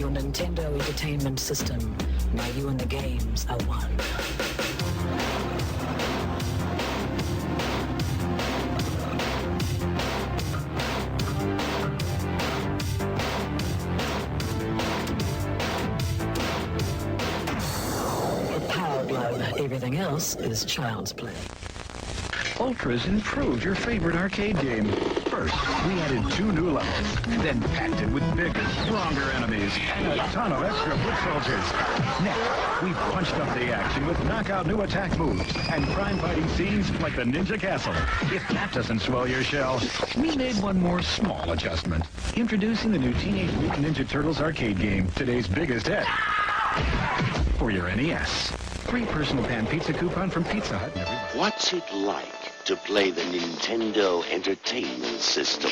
your Nintendo Entertainment System. Now you and the games are one. With Power Glove, everything else is child's play. Ultra's improved your favorite arcade game. First, we added 2 new levels, then packed it with bigger, stronger enemies, and a ton of extra foot soldiers. Next, we punched up the action with knockout new attack moves and crime-fighting scenes like the Ninja Castle. If that doesn't swell your shell, we made one more small adjustment. Introducing the new Teenage Mutant Ninja Turtles arcade game, today's biggest hit. For your NES. Free personal pan pizza coupon from Pizza Hut. What's it like to play the Nintendo Entertainment System?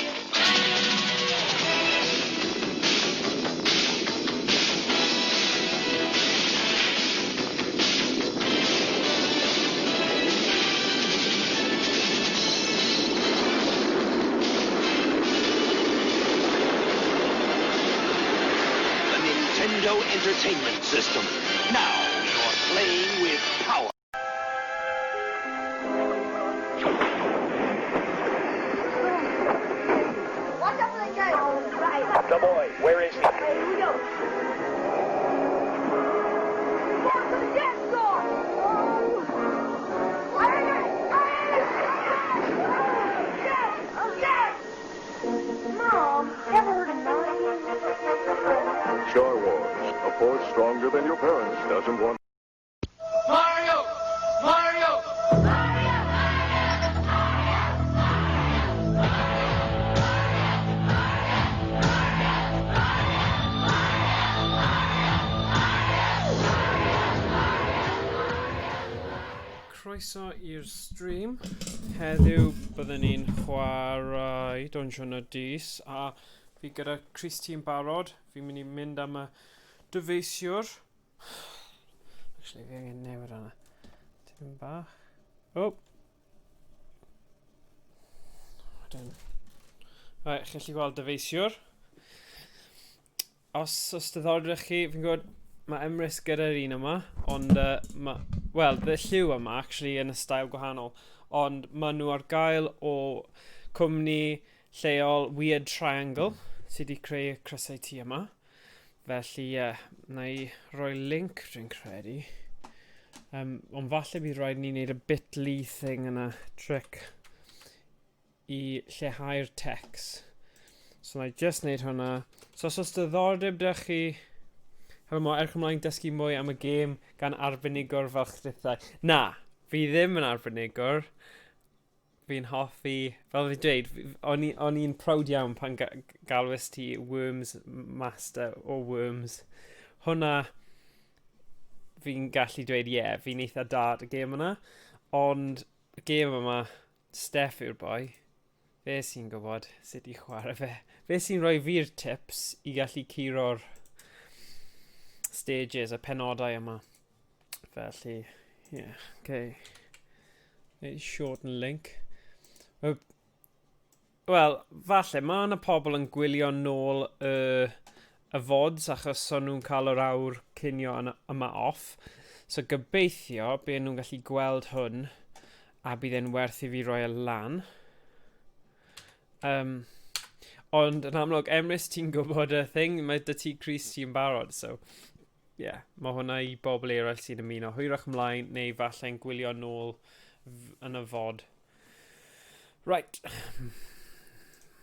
The Nintendo Entertainment System. Now you're playing with power. The boy, where is he? Here we go. Mark to the Death Star! Mom, ever heard of Narnia? Star Wars, a force stronger than your parents doesn't want. Mario! Mario! Croeso i'r stream. Heddiw byddwn ni'n chwarae Dwnsiwn y Dis a fi gyda Christi'n barod. Fi'n mynd i mynd am y dyfeisiwr. Actually, fi angen newid hwnna. Tipyn bach. Oh! Right, chi'n gallu gweld dyfeisiwr. Os diddordrych chi, fi'n gwybod mae Emrys gyda'r un yma, ond wel, y lliw yma, actually, yn y stael gwahanol, ond maen nhw ar gael o cwmni lleol Weird Triangle, sydd wedi creu y crysau T yma. Felly, na i roi link, dwi'n credu. Ond falle bydd rhaid ni wneud y bit.ly thing yna, trick, i lleihau'r text. So, na i just wneud hwnna. So, os diddordeb dych chi, Helo, erch ymlaen dysgu mwy am y gêm gan arbenigwr fel chrythau. Na, fi ddim yn arbenigwr. Fi'n hoffi, fel fi dweud, o'n i'n proud iawn pan galwys ti Worms Master o Worms. Hwna, fi'n gallu dweud, fi'n eitha dad y gêm yna. Ond y gêm yma, Steph yw'r boi. Fe sy'n gwybod sut i chwarae fe. Fe sy'n rhoi fi'r tips i gallu curo'r stages, y penodau yma. Felly, okay. Shorten link. Wel, falle, mae yna pobl yn gwylio nôl y vods achos o'n nhw'n cael yr awr cinio yma off. So gobeithio bydd nhw'n gallu gweld hwn a bydd e'n werth i fi roi y lan. Ond yn amlwg, Emrys, ti'n gwybod y thing, mae dy ti Chris ti'n barod, so mae hwnna i bobl eraill sy'n ymuno. Hwyrach ymlaen, neu falle'n gwylio nôl yn y fod. Right.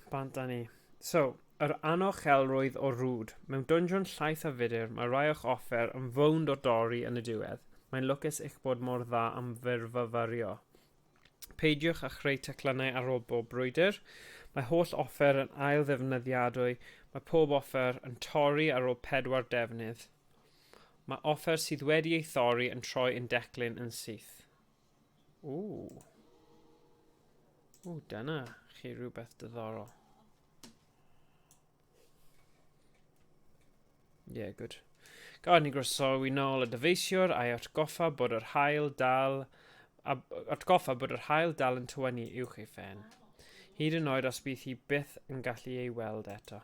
Bant â ni. So, yr anochelrwydd o rŵd. Mewn dungeon llaeth a fudur, mae rai o'ch offer yn fownd o dorri yn y diwedd. Mae'n lwcus eich bod mor dda am fyrfyfyrio. Peidiwch â chreu teclynau ar ôl bob brwydr. Mae holl offer yn ail ddefnyddiadwy. Mae pob offer yn torri ar ôl 4 defnydd. Mae offer sydd wedi ei thorri yn troi yn declyn yn syth. Dyna chi rhywbeth diddorol. Good. Gad ni groesawu nôl y dyfeisiwr a'i atgoffa bod yr haul dal yn tywynnu uwch ei phen. Hyd yn oed os bydd hi byth yn gallu ei weld eto.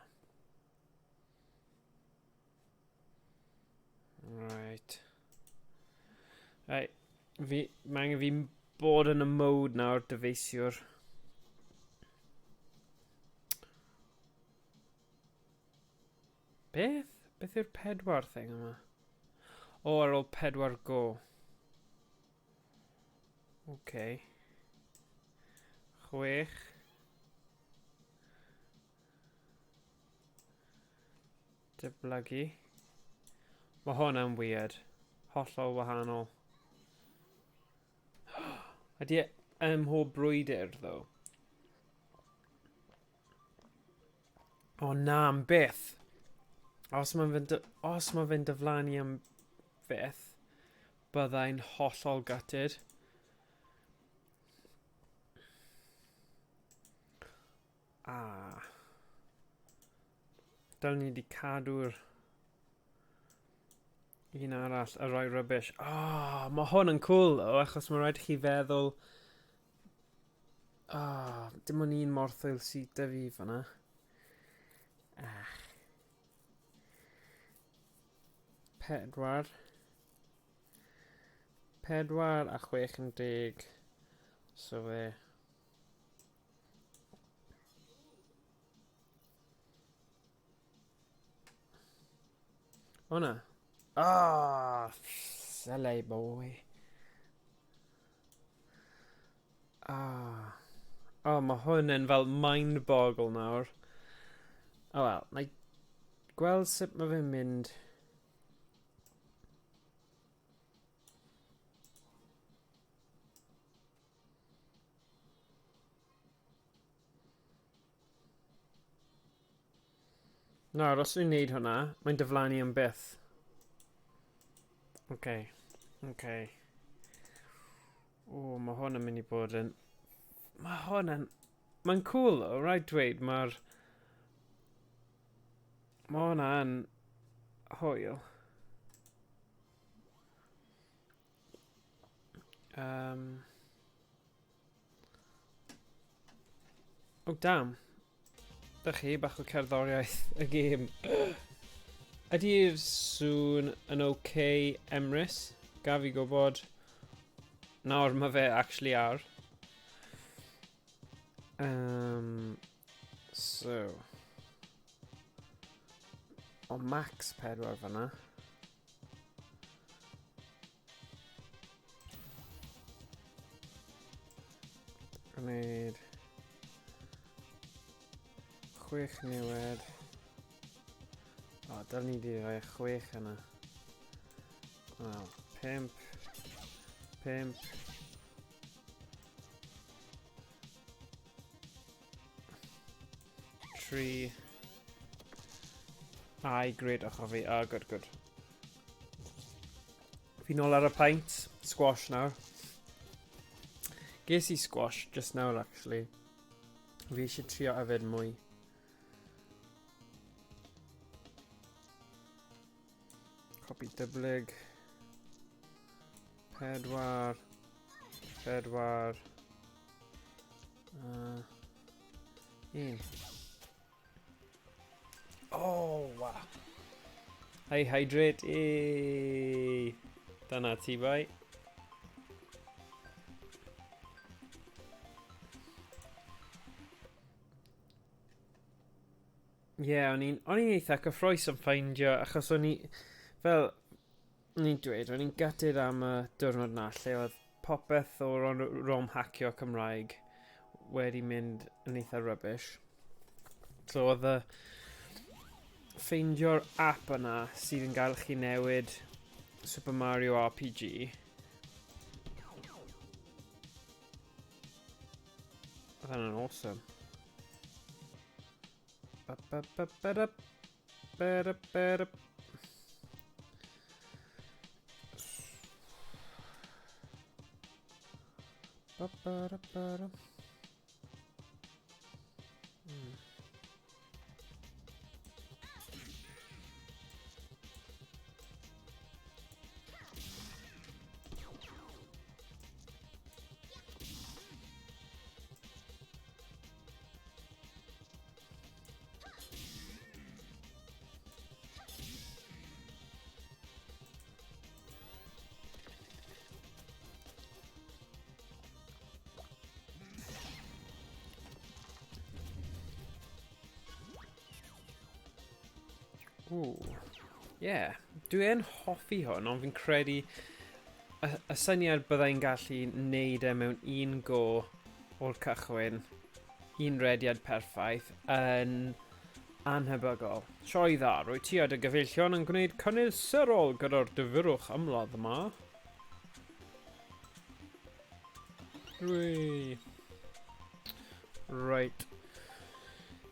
Right. Right. Mae angen fi bod yn y mode nawr, dyfeisiwr. Beth? Beth yw'r 4 thing yma? O, ar ôl 4 go. Okay. 6. Dyblygu. Mae hwnna'n weird. Hollol wahanol. Ydy ym mhob brwydr, ddo? O na, am byth. Os mae fe'n diflannu am byth, byddai'n hollol gutted. Dyl ni wedi cadw'r un arall, a rhoi rubbish. Mae hwn yn cool, though, achos mae rhaid i chi feddwl... dim ond un morthwyl sydd 'da fi fan'na. 4. 4 a 60. So fe... O na. Silly boy. Mae hwn yn fel mind-boggle nawr. Wel, na i gweld sut mae fe'n mynd. Nawr, os dwi'n neud hwnna, mae'n diflannu am byth. Okay. O, mae hwn yn mynd i bod yn... Mae hwn yn... Mae'n cool, though, rhaid dweud, Mae hwnna yn hwyl. Damn. Da chi, bach o cerddoriaeth y gêm. Ydy'r sŵn yn okay, Emrys? Gaf fi gwybod. Nawr mae fe actually ar. So. O, max 4 fan'na. Gwneud 6 niwed. Dyl ni di rhoi 6 yna. Wel, 5. 3. Great, o'ch fi. Good. Fi nôl ar y paint. Squash nawr. Ges I squash just nawr, actually. Fi eisiau trio yfed mwy. Copy dyblyg. 4. 1. Oh, wow. Hey, hydrate. Dyna ti bai. O'n i'n eitha cyffroes yn ffeindio, achos o'n i, fel ni'n dweud, o'n i'n gutted am y diwrnod na, lle oedd popeth o rom hacio Cymraeg wedi mynd yn eitha rubbish. So oedd y ffeindio'r app yna sydd yn gael chi newid Super Mario RPG. Oedd hynny'n awesome. Yeah. Dwi'n hoffi hwn, ond fi'n credu y syniad byddai'n gallu neud e mewn un go o'r cychwyn, un rediad perffaith, yn anhebygol. Sioe dda, rwy ti ad y gyfeillion yn gwneud cynnydd syrol gyda'r difyrwch ymladd yma. Rwy. Right.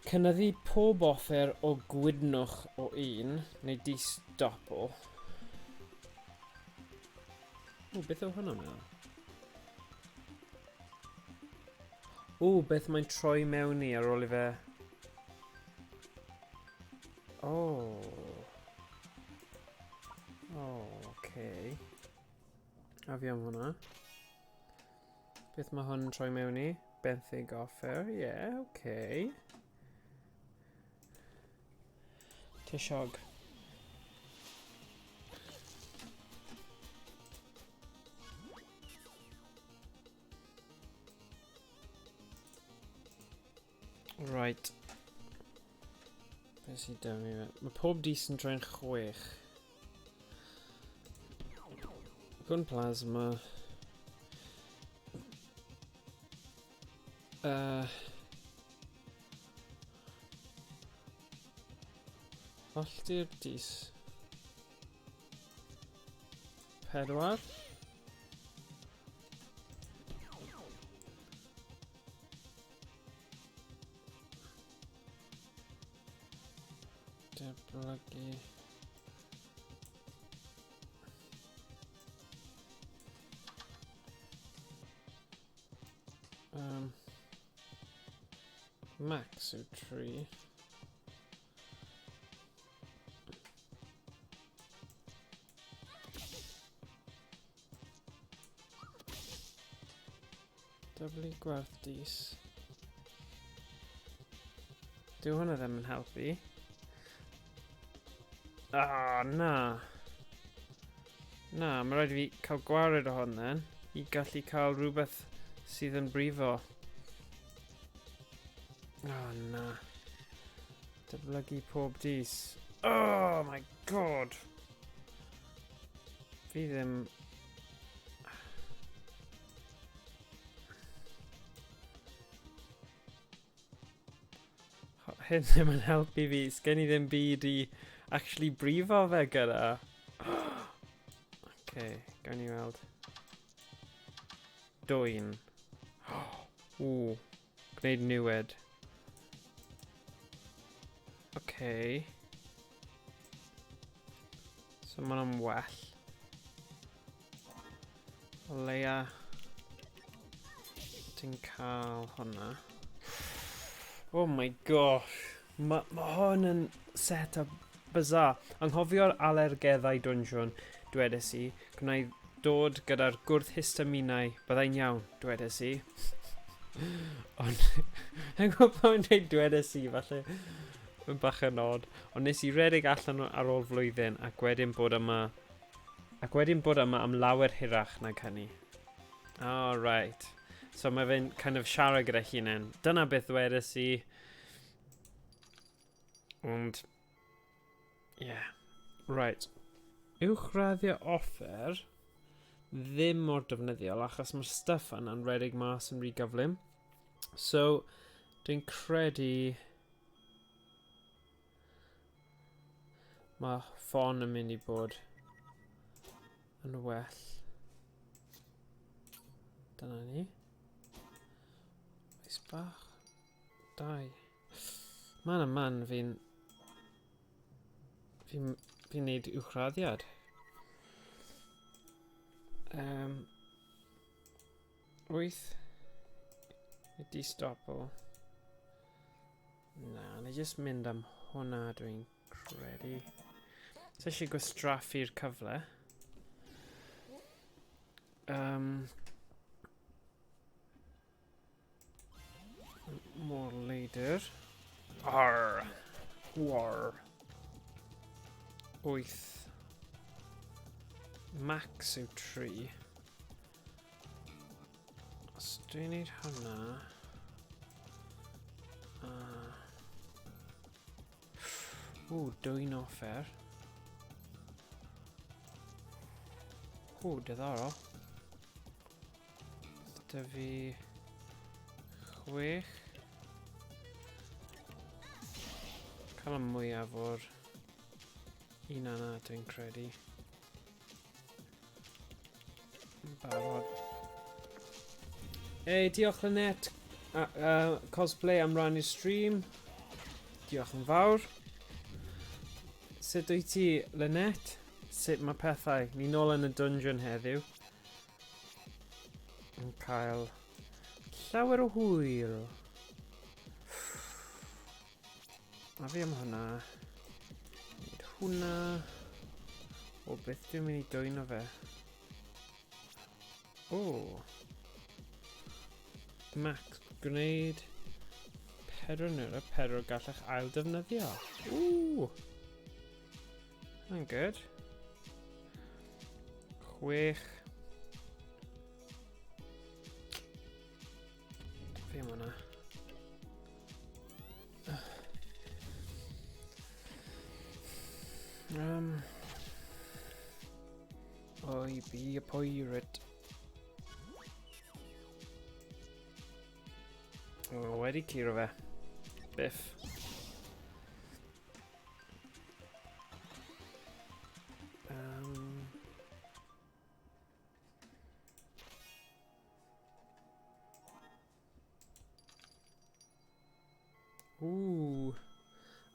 Cynyddu pob offer o gwydnwch o un, neu di-stopl. Beth yw hwnna'n meddwl? Beth mae'n troi mewn i ar ôl i fe... Okay. A fi am hwnna. Beth mae hwn yn troi mewn i? Benthyg offer, okay. Tisiog. Right. Beth sy'n dymu fe? Mae pob dis yn troi'n 6. Gwn plasma. Hollti'r dis. 4. Deblygu. Max yw 3. Dyblu gwerth dis. Dyw hwnna ddim yn helpu. Na. Na, mae rhaid i fi cael gwared o hwn then, i gallu cael rhywbeth sydd yn brifo. Na. Dyblygu pob dis. Oh my god. Fi ddim... Hyn ddim yn helpu fi. Sgen i ddim byd i actually brifo fe gyda. Okay, gawn ni weld. Dwyn. Gwneud niwed. Okay. So ma'n am well. O leia ti'n cael hwnna. Oh my gosh. Ma hwn yn set-up bizarre. Anghofio'r alergeddau Dwnsiwn, dwedes i. Gwna i dod gyda'r gwrthhistaminau, byddai'n iawn, dwedes i. Ond, yn gwybod pan yn dweud dwedes i, falle yn bach yn od. Ond nes i redeg allan ar ôl flwyddyn ac wedyn bod yma am lawer hirach nag hynny. Oh, right. So mae fe'n kind of siarad gyda hunain. Dyna beth wedes i. Ond... Yeah. Right. Uwchraddio offer ddim mor defnyddiol achos mae'r stuff yna'n redig mas yn rhy gyflym. So, dwi'n credu... Mae ffon yn mynd i bod yn well. Dyna ni. Oes bach. 2. Man fi'n neud uwchraddiad. 8. Di-stopl. Na, na jyst mynd am hwnna dwi'n credu. So eisiau gwastraffu'r cyfle. More leader. Arr. War. 8. Max yw 3. Os dwi'n neud hwnna... Ww, 2 offer. Ww, diddorol. Dyda fi 6. Cael y mwyaf o'r un yna dwi'n credu. Yn barod. Ei, diolch Lynette. Cosplay am rannu'r stream. Diolch yn fawr. Sut wyt ti, Lynette? Sut mae pethau? Ni nôl yn y dungeon heddiw. Yn cael llawer o hwyl. A fi am hwnna. Nid hwnna. O, beth dwi'n mynd i dwyno fe? O. Max, gwneud 4 nwyr a 4 gallech ail defnyddio. Ww. Yn good. 6. Fi am hwnna. Oi, be a pirate. O, wedi curo fe. Biff. Ww.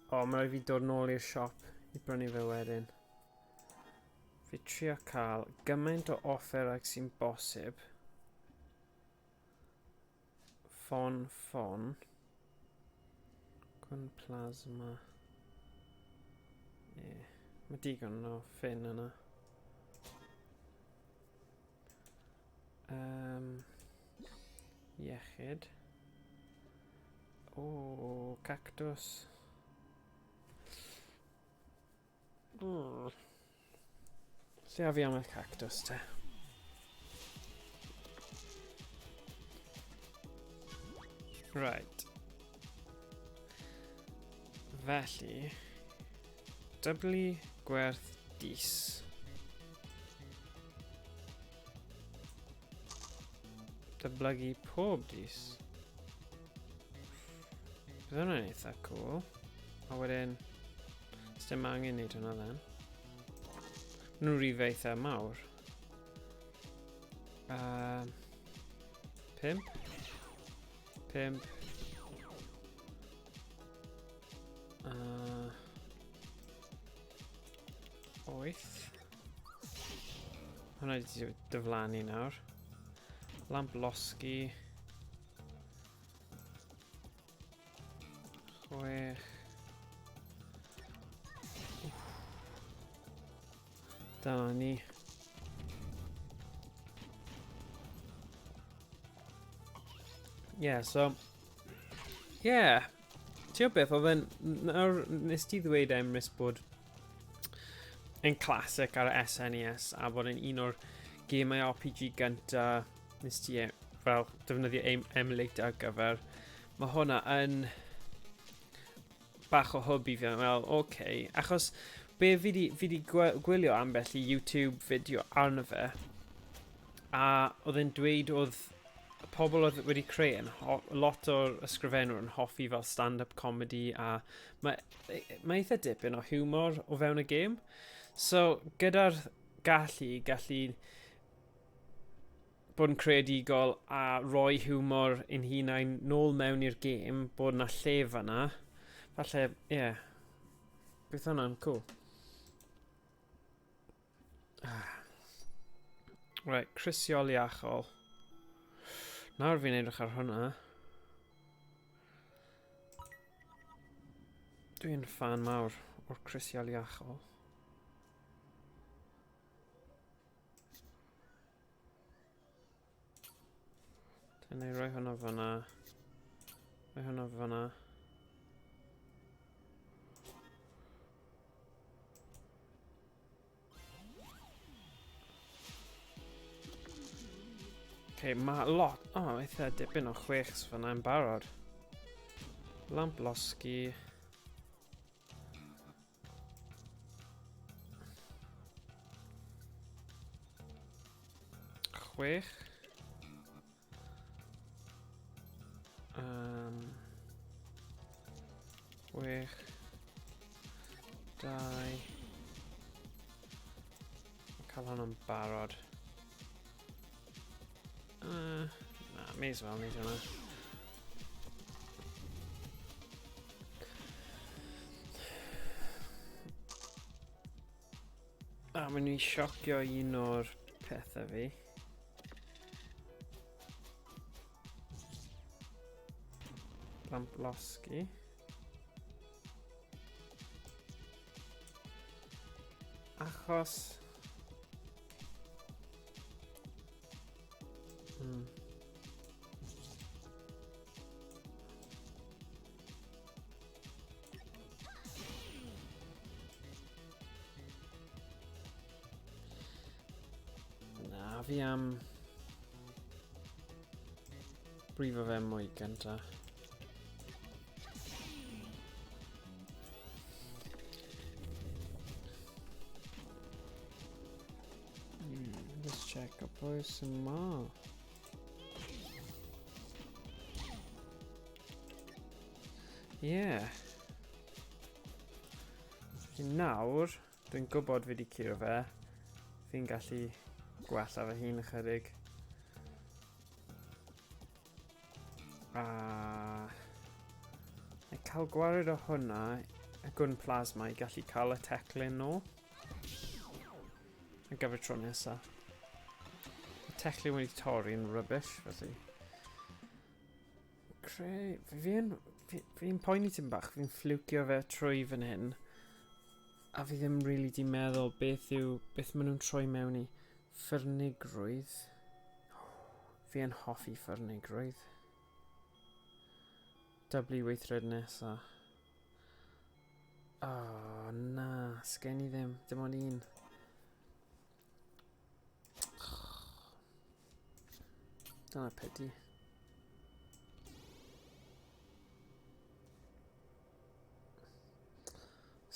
O, mae rhaid fi dod nôl i'r siop i brynu fe wedyn. Fi trio cael gymaint o offer ag sy'n bosib. Ffon. Gwn plasma. Mae digon o ffyn yna. Iechyd. O, cactus. Lle a fi am y cactus te? Right. Felly, dyblu gwerth dis. Dyblygu pob dis. Bydd hwnna'n eitha cool. A wedyn, dim angen neud hwnna then. Nhw'n rif eitha mawr. 5. 8. Hwnna wedi dyflannu nawr. Lamp losgi. 6. Dyna ni. So... Ti'n beth, oedd e'n... Nes ti ddweud Emrys bod yn classic ar y SNES a bod yn un o'r gemau RPG gynta nes ti fel defnyddio emulator ar gyfer. Mae hwnna yn bach o hwb i fi. Wel, okay. Achos be fi di gwylio ambell i YouTube fideo arno fe a oedd e'n dweud oedd y pobl oedd wedi creu yn lot o'r ysgrifenwyr yn hoffi fel stand-up comedy a mae eitha dipyn o humor o fewn y gêm. So, gyda'r gallu bod yn creadigol a rhoi humor ein hunain nôl mewn i'r gêm, bod yna lle fan'na. Falle, beth hwnna'n cool. Right, crisiol iachol. Nawr fi'n edrych ar hwnna. Dwi'n fan mawr o'r crisiol iachol. Dyna i roi hwnna fan'na. Roi hwnna fan'na. Okay, mae lot... eitha dipyn o 6 fan'na yn barod. Lamp losgi. 6. 6, 2. Cael hwn yn barod. Na, may as well neud hwnna. A ma'n i siocio un o'r pethau fi. Lamplosgi. Achos... Na, fi am... brifo fe mwy gynta. Let's check up for some more. Yeah. Nawr, dwi'n gwybod fi wedi curo fe. Fi'n gallu gwella fe hun ychydig. A... neu cael gwared o hwnna, y gwn plasma i gallu cael y teclyn nôl. Yn gyfer tro nesa. Y teclyn wedi torri'n rubbish, felly. Fi'n poeni tym bach, fi'n ffliwcio fe trwy fan hyn. A fi ddim really di meddwl beth maen nhw'n troi mewn i. Ffyrnigrwydd. Fi yn hoffi ffyrnigrwydd. W weithred nesa. Oh, na, sgen i ddim. Dim ond un. Dyna pity.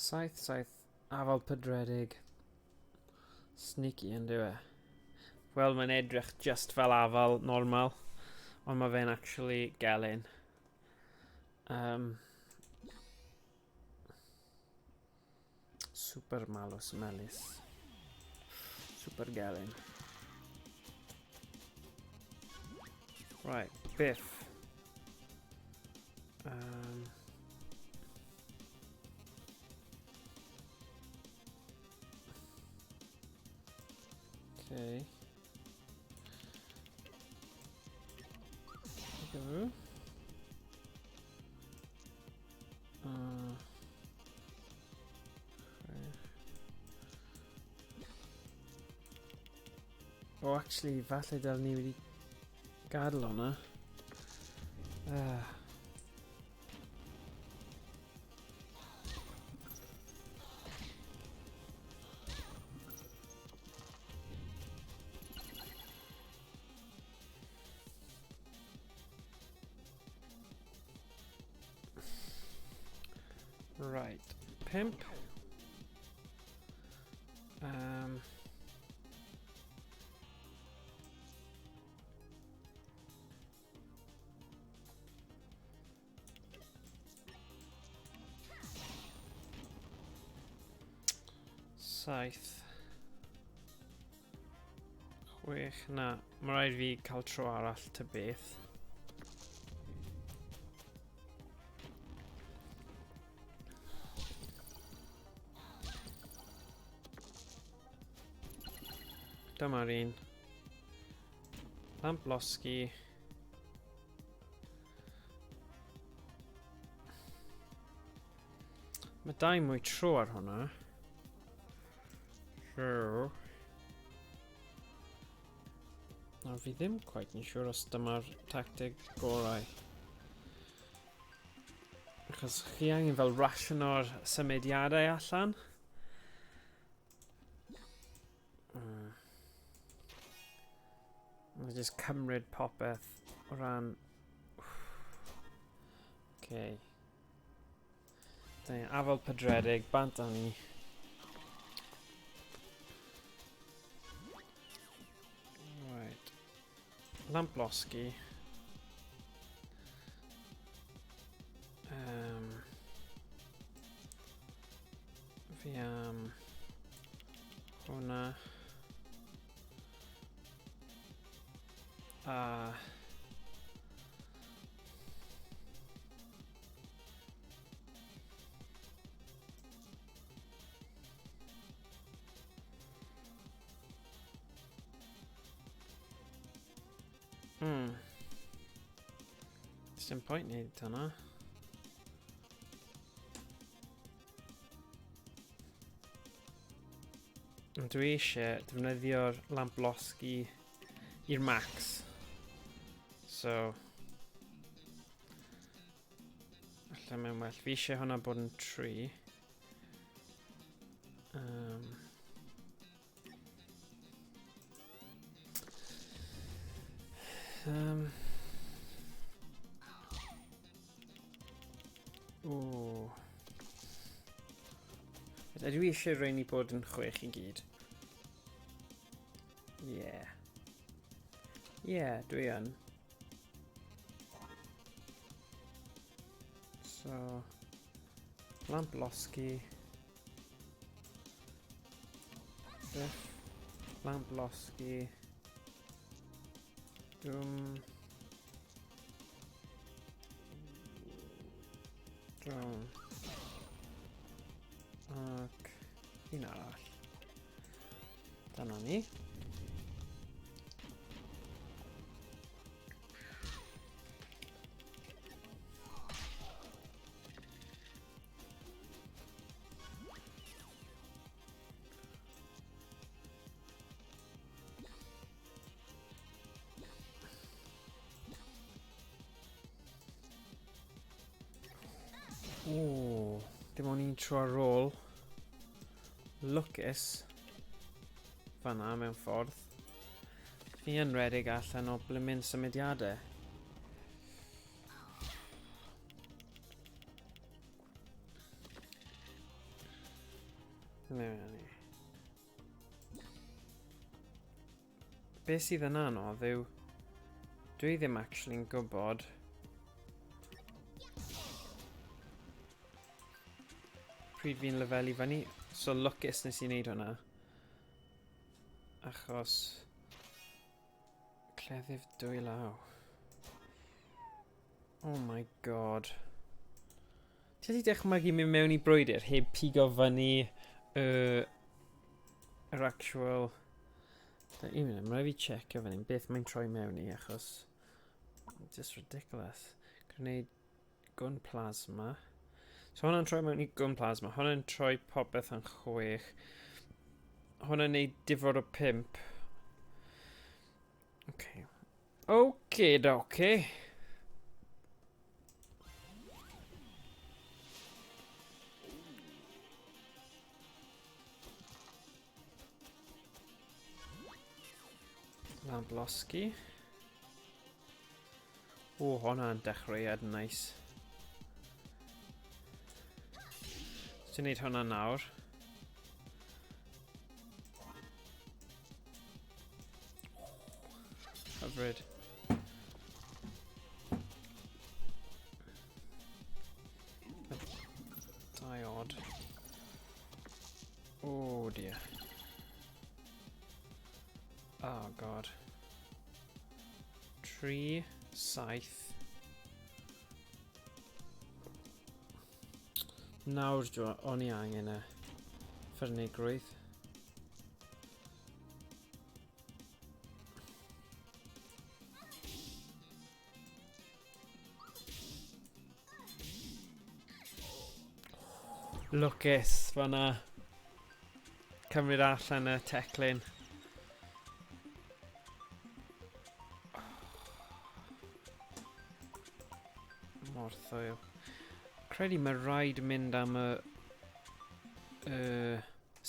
Saith, afal pedredig. Sneaky yn dyw e. Wel, mae'n edrych just fel afal normal. Ond mae fe'n actually gelyn. Super malws melys. Super gelyn. Right, Biff. Okay. Go. Oh, actually, falle dal ni wedi gadael hwnna. Right, pimp. Saith. 6, na, mae rhaid fi cael tro arall ta beth. Dyma'r un. Lamplosgi. Mae 2 mwy tro ar hwnna. So... nawr fi ddim quite yn siŵr os dyma'r tactig gorau. Achos chi angen fel ration o'r symudiadau allan. Mae jyst cymryd popeth o ran... Okay. Dyna afal pedredig, bant â ni. Right. Lamplosgi. Fi am hwnna. A Dim point neud hwnna. Ond dwi eisiau defnyddio'r Lamplosgi i'r max. So allan mae'n well. Fi eisiau hwnna bod yn 3. Dwi eisiau rhaid i bod yn 6 i gyd. Dwi yn. So Lamplosgi. Lamplosgi. Drwm. Ac un arall. Dyna ni. Dim ond un tro ar ôl. Lwcus fan'na mewn ffordd. Fi yn redig allan o blymyn symudiadau. Be sydd yn anodd yw dwi ddim actually'n gwybod pryd fi'n lefelu fyny. So lwcus nes i wneud hwnna. Achos cleddyf 2 law. Oh my god. Ti wedi dychmygu mynd mewn i brwydyr heb pigo fyny yr actual... Un minute, mae'n rhaid fi checio fyny beth mae'n troi mewn i achos... Just ridiculous. Gwneud gwn plasma. So hwnna'n troi mewn i gwn plasma. Hwnna'n troi popeth yn 6. Hwnna'n neud difrod o 5. Okay. Lamplosgi. Hwnna'n dechreuad nice. Ti'n neud hwnna nawr. Hyfryd. Dau odd. Oh dear. Oh god. 3, 7. Nawr o'n i angen y ffyrnigrwydd. Lwcus fan'na. Cymryd allan y teclyn. Mor thwyl. Credu mae rhaid mynd am y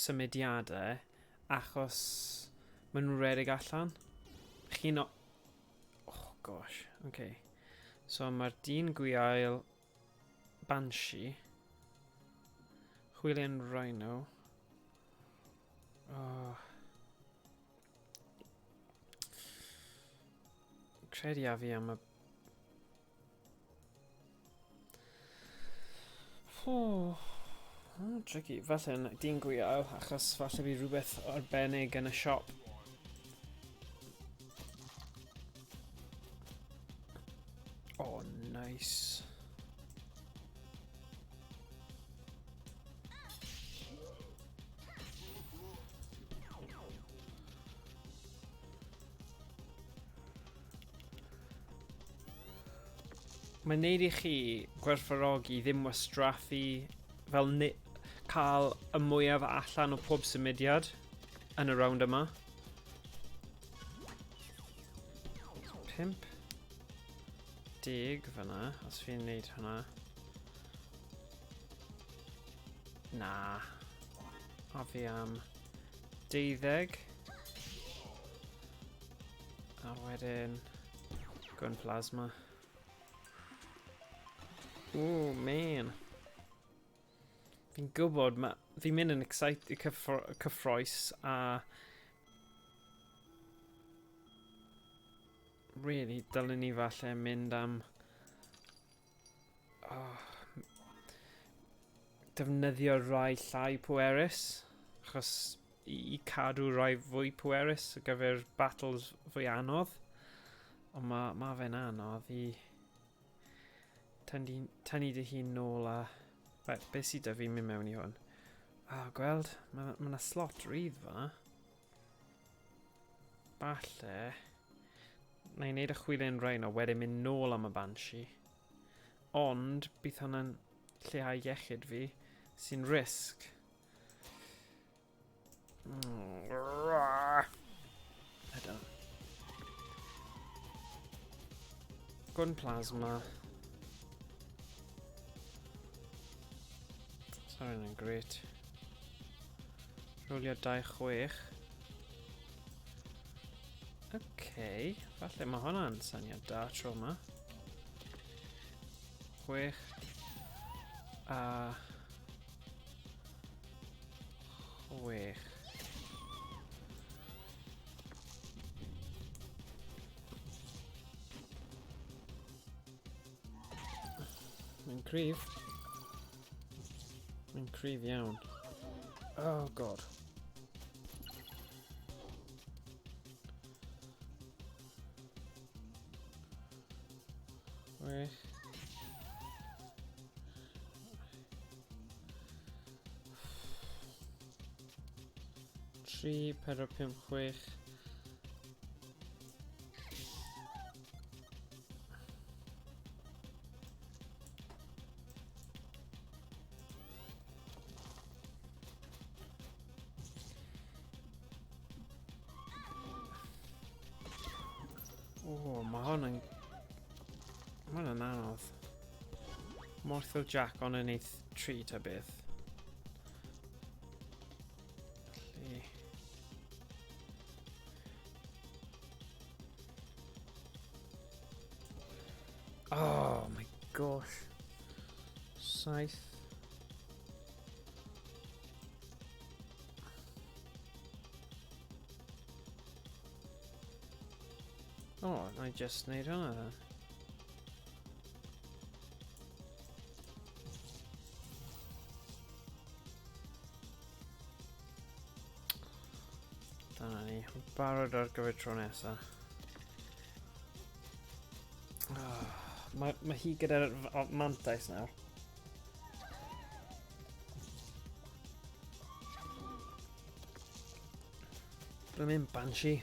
symudiadau achos maen nhw'n redig allan. Chi'n o... Oh gosh, okay. So mae'r dyn gwiail Banshee. Chwilyn Rhino. Credu a fi am y... Tricky. Falle'n di'n gwiaw, achos falle fi rhywbeth arbennig yn y siop. Oh, nice. Mae'n neud i chi gwerthfawrogi ddim wastraffu fel cael y mwyaf allan o pob symudiad yn y round yma. 5 10 fyna, os fi'n neud hwnna. Na. A fi am 12. A wedyn gun plasma. Oh man. Fi'n gwybod, fi'n mynd yn cyffroes a really, dylen ni falle mynd am defnyddio rai llai pwerus, achos i cadw rai fwy pwerus ar gyfer battles fwy anodd. Ond ma fe'n anodd i tynnu dy hun nôl a... Right, beth sydd â fi mynd mewn i hwn? Gweld, mae yna slot rydd fan'na. Falle... Na i wneud y chwilyn rein a wedyn mynd nôl am y Banshee. Ond, bydd hwnna'n lleihau iechyd fi, sy'n risg. Gun plasma. Sorry, yn great. Rolio 2-6. Okay, falle mae hwnna'n syniad da tro yma. 6 a 6. Mae'n cryf. Mae'n cryf iawn. Oh god. Where? 3, 4, 5, 6. Mae hwnna'n anodd. Morthil Jack on yn eith 3 ta beth. Oh my gosh. 7. Oh, I just need hwnna. Dyna ni, barod ar gyfer tro nesa. Mae hi gyda'r mantais nawr. Dwi'n mynd Banshee.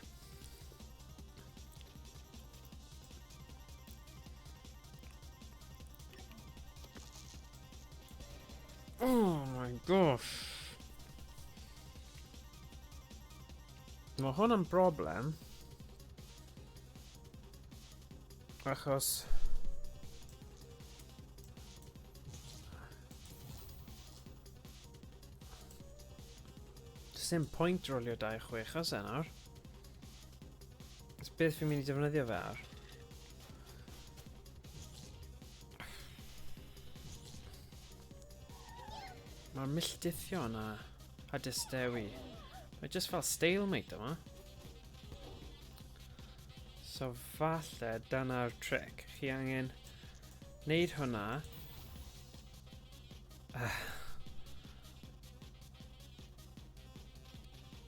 Oh my gosh. Mae hwn yn broblem. Achos... Dim pwynt rolio 2-6 as nawr. Beth fi'n mynd i defnyddio fe ar? Mae'r milltithio yna a dystewi. Mae jyst fel stalemate yma. So falle dyna'r tric. Chi angen neud hwnna.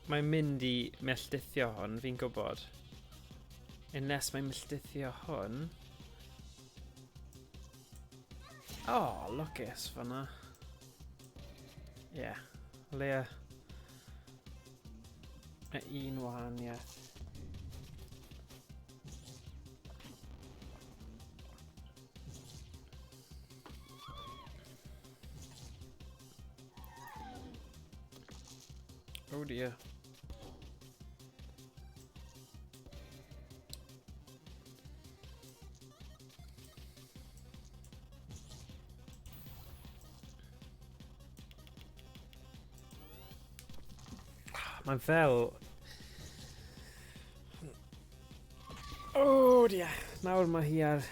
Mae'n mynd i melltithio hwn, fi'n gwybod. Unless mae'n melltithio hwn. Oh, lwcus fan'na. Yeah, le un wahaniaeth. Oh dear. Mae fel... Oh dear. Nawr mae hi ar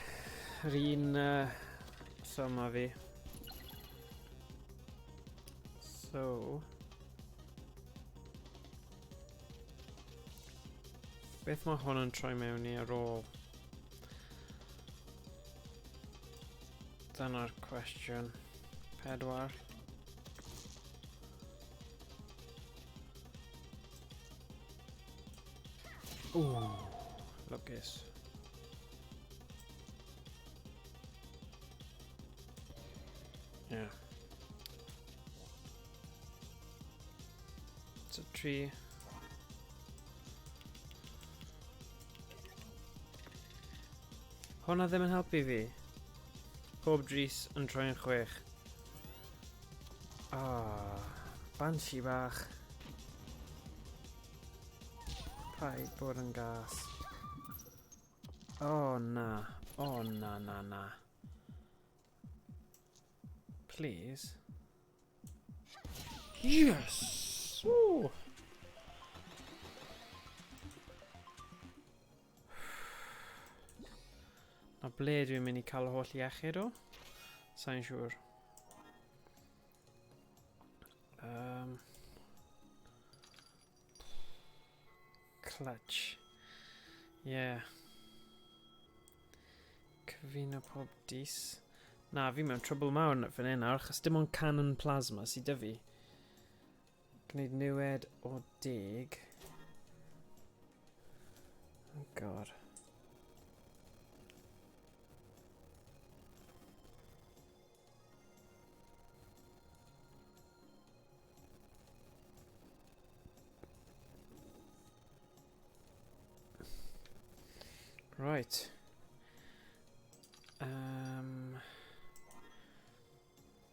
yr un yma fi. So... Beth mae hwn yn troi mewn i ar ôl? Dyna'r cwestiwn. 4. Ooh, lwcus. Yeah. It's a tree. Hwna ddim yn helpu fi. Pob dris yn troi'n 6. Banshee bach. Paid bod yn gas. Oh na. Oh na na na. Please. Yes! Woo! A ble dwi'n mynd i cael y holl iechyd o? Sa'n siŵr. Clutch. Yeah. Cyfuno pob dis. Na, fi mewn trouble mawr fan hyn nawr, achos dim ond cannon plasma sydd 'da fi. Gwneud niwed o 10. Oh god. Right.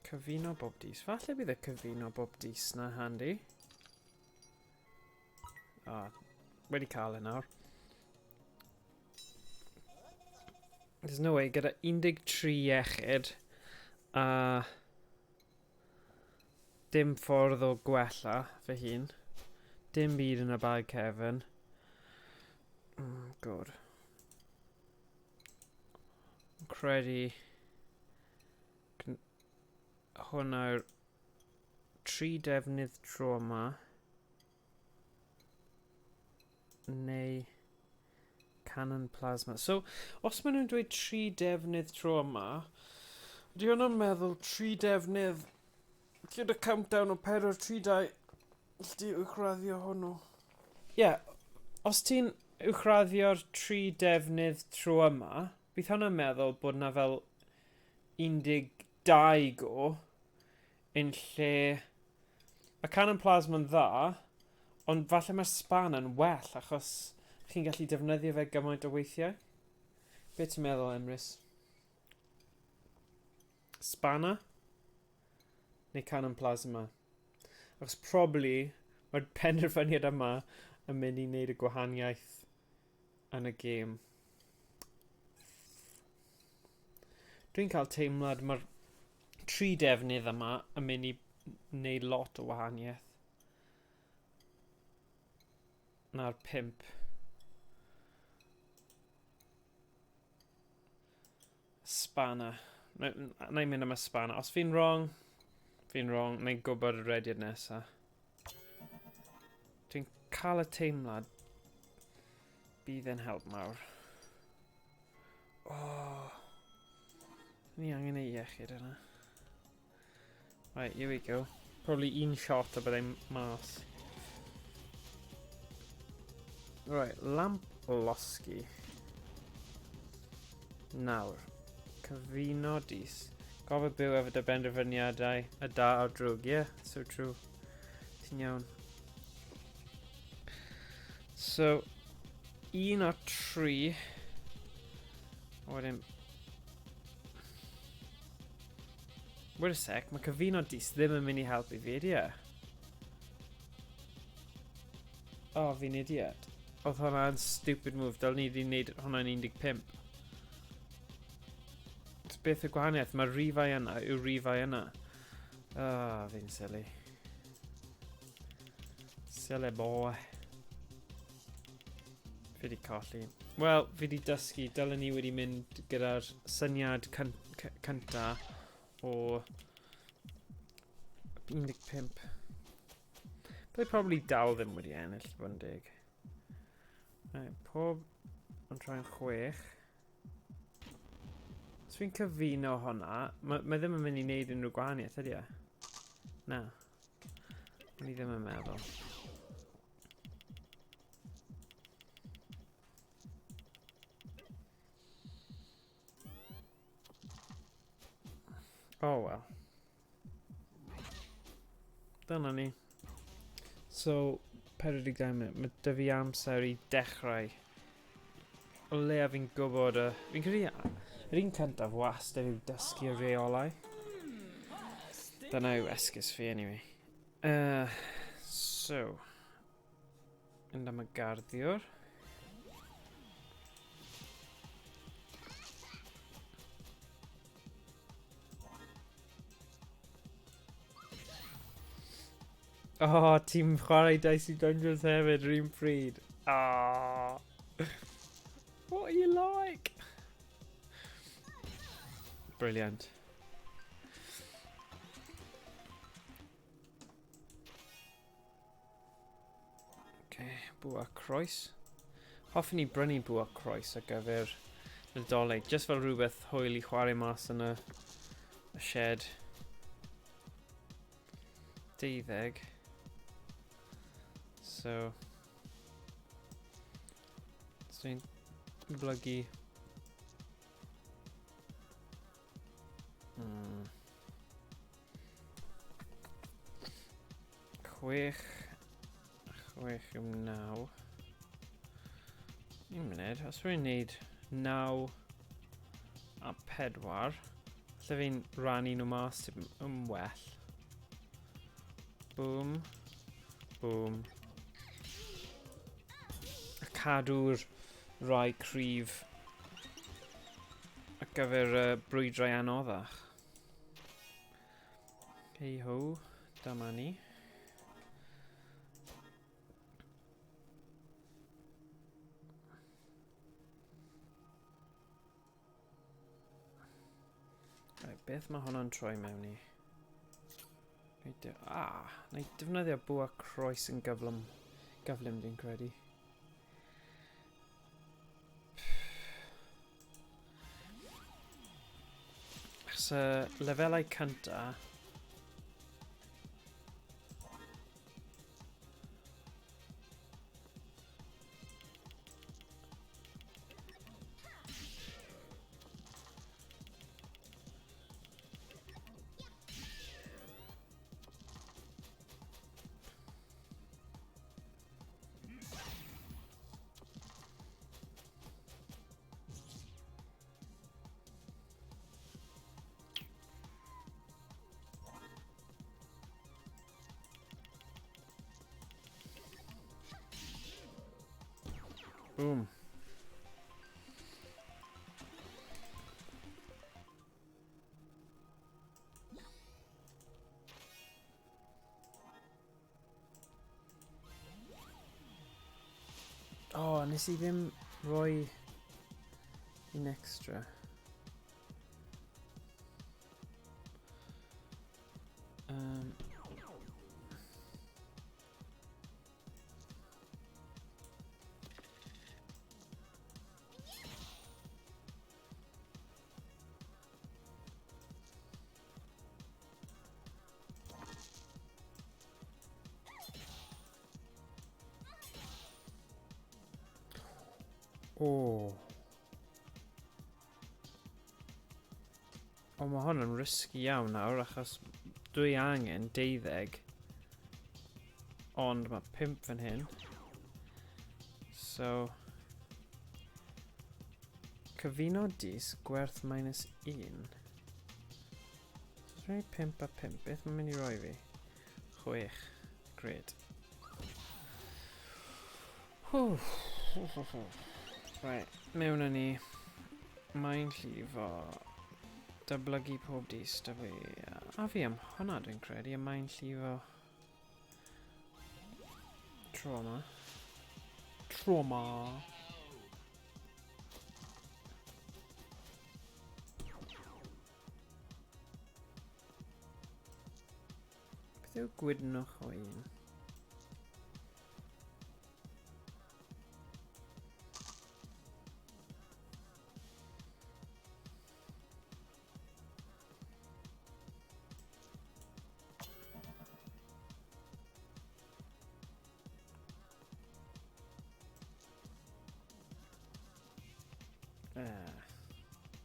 Cyfuno bob dis. Falle bydd y cyfuno bob dis na handy. Wedi cael e nawr. There's no way, gyda 13 iechyd a dim ffordd o gwella fy hun. Dim byd yn y bag cefn. God. Credu hwnna'r 3 defnydd tro yma neu cannon plasma. So, os maen nhw'n dweud 3 defnydd tro yma, ydy hwnna'n meddwl 3 defnydd gyda countdown o 4, 3, 2 llti uwchraddio hwnnw. Ie, os ti'n uwchraddio'r 3 defnydd tro yma, bydd hwnna'n meddwl bod na fel 12 go yn lle... Mae cannon plasma yn dda, ond falle mae span yn well achos chi'n gallu defnyddio fe gymaint o weithiau. Be ti'n meddwl, Emrys? Spanner? Neu cannon plasma? Achos probably mae'r penderfyniad yma yn mynd i wneud y gwahaniaeth yn y gêm. Dwi'n cael teimlad mae'r 3 defnydd yma yn mynd i wneud lot o wahaniaeth. Na'r 5. Spanner. Na i mynd am y spanner. Os fi'n wrong, na i'n gwybod y rediad nesaf. Dwi'n cael y teimlad bydd e'n help mawr. Oh. Ni angen ei iechyd yna. Right, here we go. Probably un shot a byddai'n mas. Right, lamp losgi. Nawr, cyfuno dis. Gofod byw efo dy benderfyniadau y da o'r drwg. Yeah, so true. Ti'n iawn. So, 1 o 3. Wedyn... Wait a sec, mae cyfuno dis ddim yn mynd i helpu fi, ydy e? Oh, fi'n idiot. Oedd hwnna'n stupid move, dal ni wedi gwneud hwnna'n 15. Beth y gwahaniaeth? Mae rifau yna yw rifau yna. Ah, fi'n silly. Silly boy. Fi wedi colli. Wel, fi wedi dysgu, dylen ni wedi mynd gyda'r syniad cynta o 15. Byddai probably dal ddim wedi ennill, bod yn dig. Pob yn troi'n 6. Os fi'n cyfuno honna, mae ddim yn mynd i wneud unrhyw gwahaniaeth, ydy e? Na. Ni ddim yn meddwl. Oh well. Dyna ni. So, 42 minut. Mae dy fi amser i dechrau. O leia fi'n gwybod fi'n credu yr un cyntaf wastad yw dysgu y reolau. Dyna yw esgus fi anyway. So. Mynd am y garddiwr. Oh, ti'n chwarae Dwnsiwn hefyd, yr un pryd. Ah. What are you like? Brilliant. Okay, bwa croes. Hoffwn i brynu bwa croes ar gyfer y Nadolig, just fel rhywbeth hwyl i chwarae mas yn y shed. 12. So dwi'n blygu 6 yw 9. Un munud, os rwy'n neud 9 a 4, lle fi'n rannu nhw mas yn well. Boom, boom. A cadw'r rai cryf ar gyfer brwydrau anoddach. Hei ho, dyma ni. Beth mae hwnna'n troi mewn i? Na i defnyddio bwa croes yn gyflym dwi'n credu. Achos lefelau cynta boom. Oh, nes I ddim rhoi un extra. O. O, mae hwn yn risky iawn nawr achos dwi angen 12. Ond mae 5 fan hyn. So... Cyfuno dis gwerth -1. So rhoi 5 a 5. Beth mae'n mynd I roi fi? 6. Great. Right, mewn â ni. Mae'n llifo. Dyblygu pob dis. A fi am hwnna dwi'n credu. A mae'n llifo. Trauma. Trauma. Beth yw gwydnwch o 1?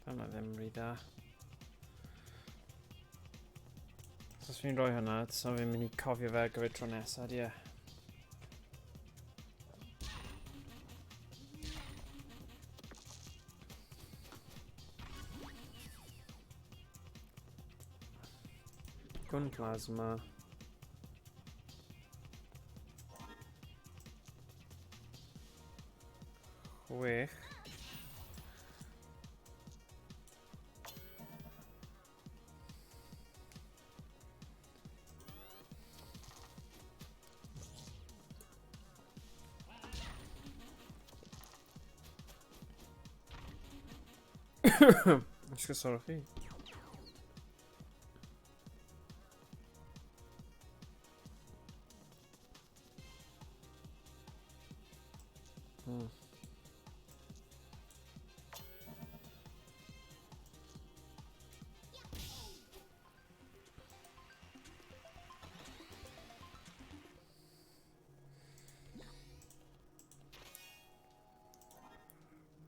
Hwnna ddim rhy da. Os fi'n rhoi hwnna, so fi'n mynd I cofio fe gyfer tro nesaf, ie. Gun plasma. Chwech. Acho que é só aqui.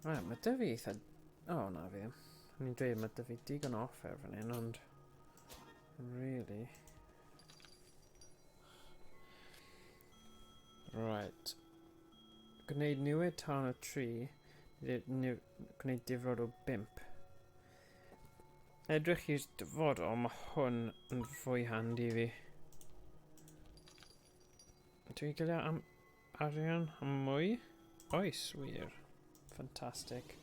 Right, mae 'da fi eitha... O, na fi. O'n i'n dweud mae 'da fi digon o offer fan hyn, ond... Really... Right. Gwneud niwed tan o 3. Gwneud difrod o 5. Edrych i'r dyfodol, mae hwn yn fwy handi fi. Dwi'n gael am arian am mwy? Oes, wir. Fantastic.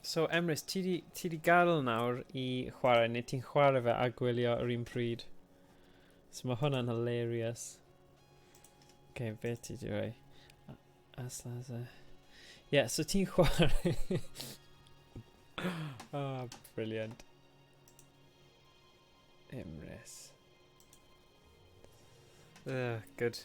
So, Emrys, ti di gael nawr I chwarae, neu ti'n chwarae fe a gwylio yr un pryd? So, mae hwnna'n hilarious. Okay, beth ti di roi? Aslaza. Yeah, so ti'n chwarae... Oh, brilliant. Emrys. Good.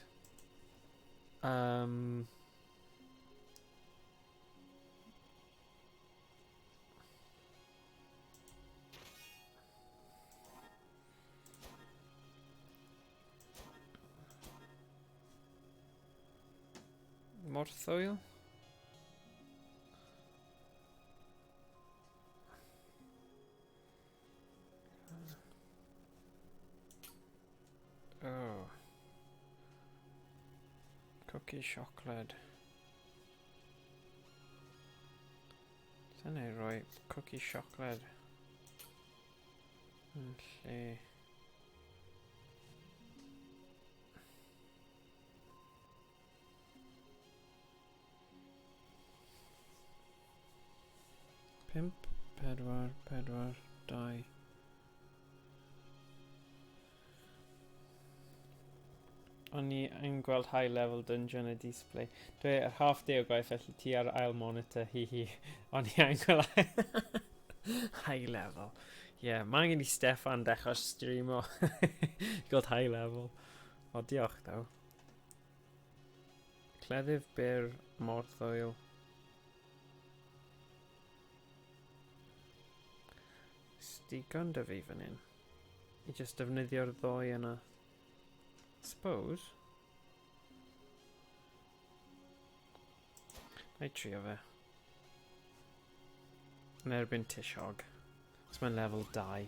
Morthwyl? Oh. Cookie chocolate. Dyna I roi cookie chocolate yn lle. Pump, pedwar, 2. O'n I yn gweld high level dungeon y display. Dwi ar half day o gwaith felly ti ar ail monitor hi. O'n I yn gweld high level. Yeah, mae angen I Steffan dechrau streamo. Gweld high level. O, diolch daw. Cleddyf byr morthwyl. Digon dy fi fan hyn. I just defnyddio'r ddoi yna. Suppose. Neu trio fe. Yn erbyn tishog. So mae'n level 2.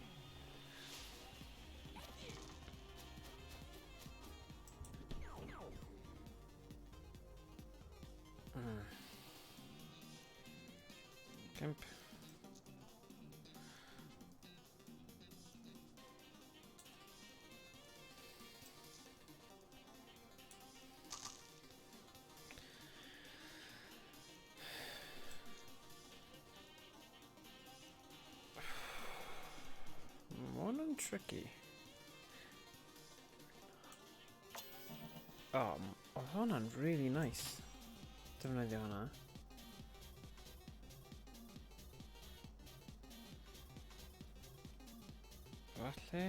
Gimp. One and tricky. Oh, hwnna'n really nice. Defnyddio hwnna. Falle.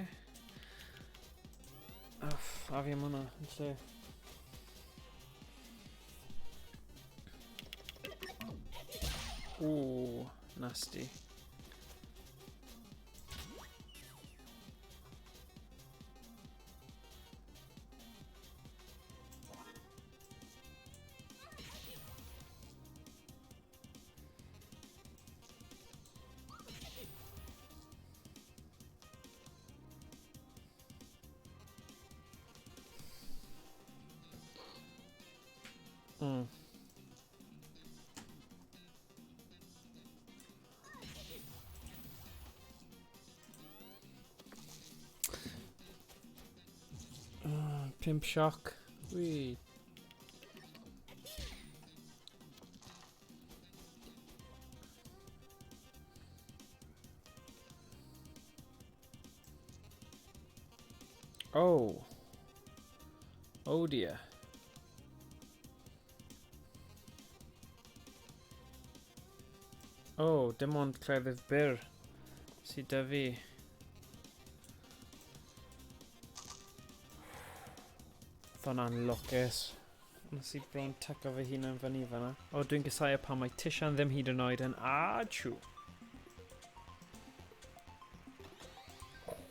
A fi am hwnna yn lle. Ooh, nasty. Pimp shock. Wee. Oh. Oh dear. Oh, dim ond cleddyf byr sy 'da fi. Hwnna'n lwcus. Nes I bron tyco fy hunan fyny fan'na. O, dwi'n gysau pan mae Tishan ddim hyd yn oed yn achw.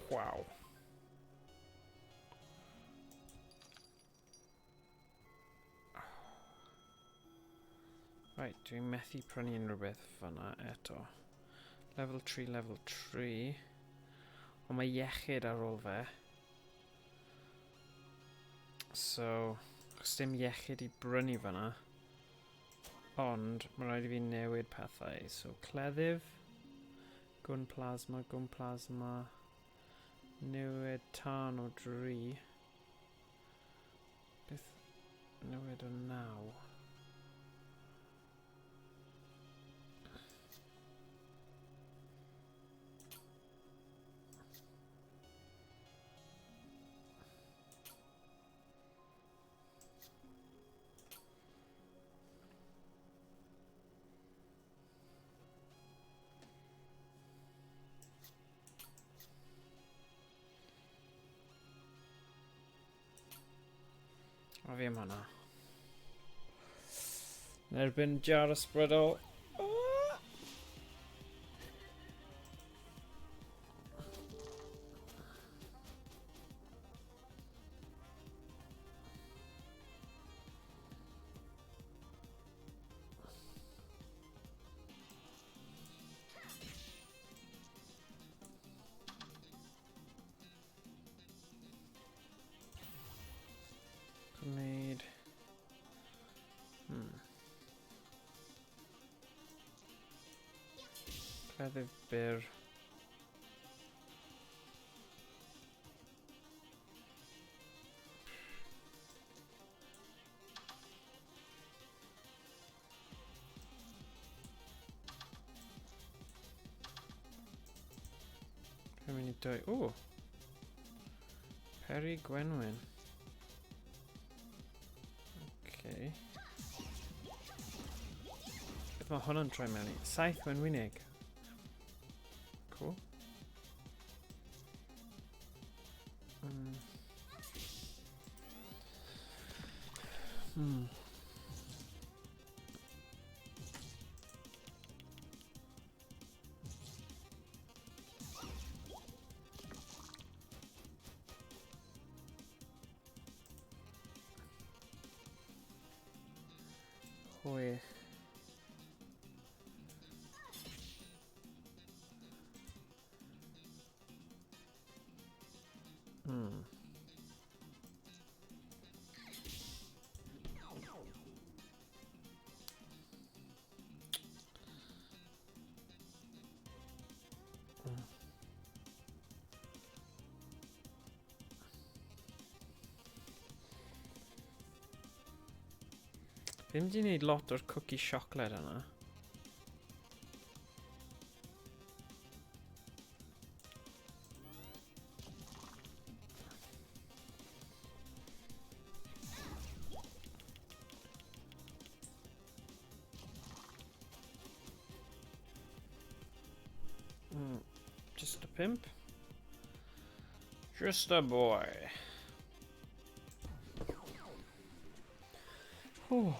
Waw. Right, dwi'n methu prynu unrhyw beth fan'na eto. Level 3, level 3. Ond mae iechyd ar ôl fe. So, os dim iechyd I brynu fan'na. Ond, mae rhaid I fi newid pethau. So, cleddyf. Gwn plasma, gwn plasma. Newid tan o 3. Beth newid o 9. A fi am hwnna. Yn erbyn jar ysbrydol. Grenade. Cleddyf byr. Dwi'n mynd I dwy... Ooh! Peri Gwenwyn. Okay. Beth mae hwnna'n troi mewn I? 7 wenwynig. Cool. Chwech. Fi ddim wedi gwneud lot o'r cookie siocled yna. Just a pimp. Just a boy. Oh.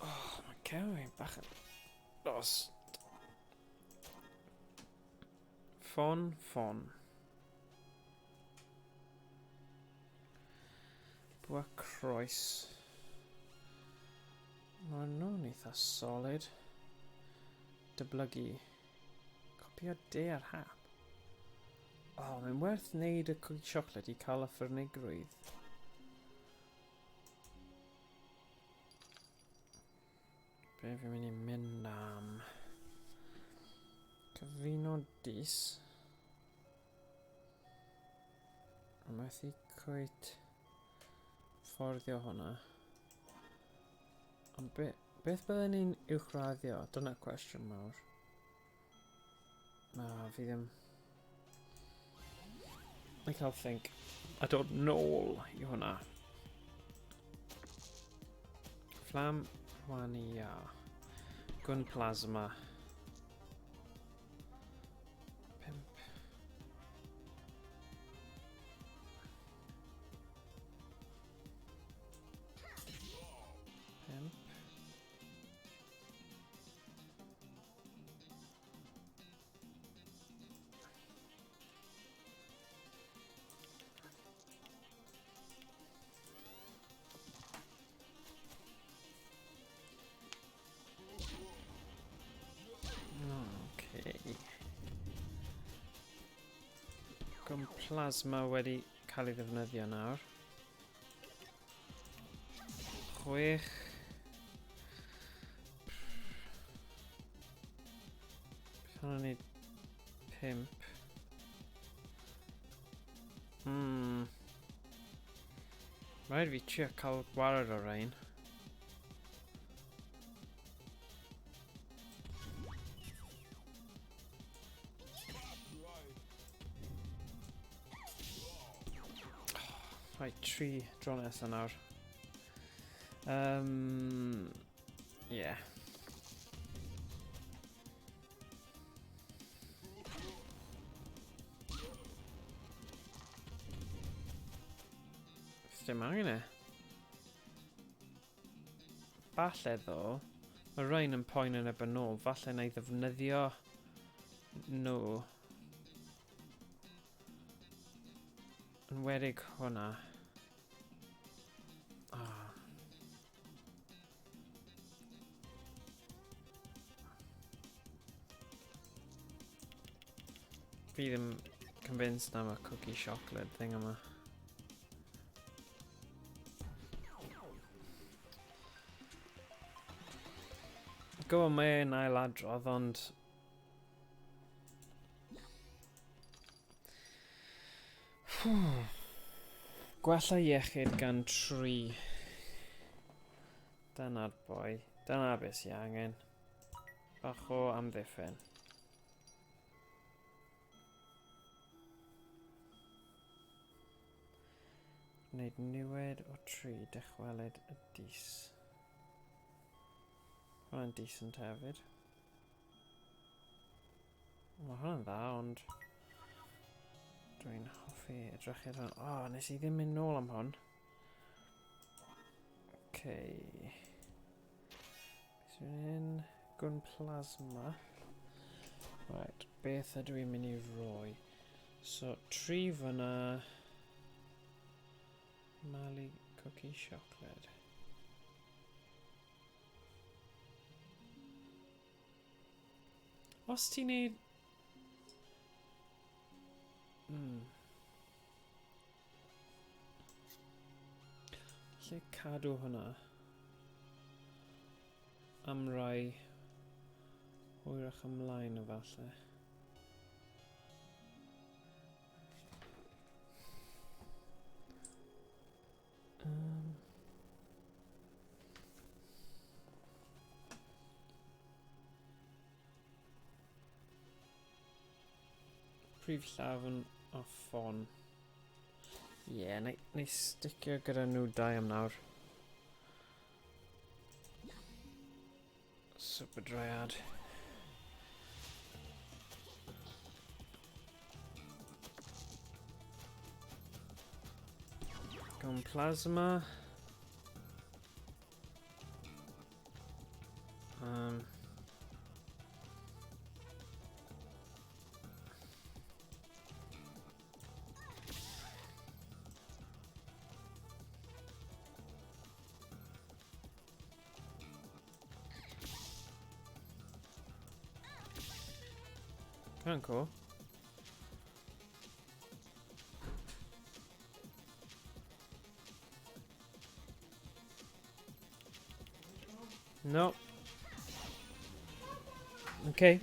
Mae cewi bach yn lost. Ffon. Bwa croes. Mae nhw'n eitha solid. Dyblygu. Copio de ar hap. O, mae'n werth wneud y cookie chocolate i cael y ffyrnigrwydd. Be fi'n mynd i mynd am? Cyfuno dis. A methu cweit fforddio hwnna. Ond beth byddwn ni'n uwchraddio? Dyna cwestiwn mawr. Na, fi ddim... I can't think. I don't nôl i hwnna. Flam Wania. Gun plasma. Pimp. Pimp. Gun plasma wedi cael ei ddefnyddio nawr. 6. Beth hwnna'n neud 5. Rhaid fi trio cael gwared o rain. Right, 3 dro nesa nawr. Yeah. Dim angen e. Falle ddo, mae rhain yn poen yn ebyn nôl, falle na i ddefnyddio nhw. Yn wedig hwnna. Fi ddim convinced am y cookie chocolate thing yma. Go mae yn ailadrodd, ond... Gwella iechyd gan 3. Dyna'r boi. Dyna beth sy'n angen. Bach o amddiffyn. Gwneud niwed o 3, dychwelyd y dis. Hwna'n decent hefyd. Mae hwnna'n dda, ond... Dwi'n hoffi edrych ar hwn. O, nes i ddim mynd nôl am hwn. Okay. Beth yw'n un? Gun plasma. Right, beth ydw i'n mynd i roi? So, 3 fyna... Mali cookie chocolate. Os ti'n neud... Lle cadw hwnna am rai hwyrach ymlaen o falle. prif llafn a ffon. Ie, yeah, na I sticio gyda nhw dau am nawr. Super Dryad. Gon Plasma. Kind of cool. No. Okay.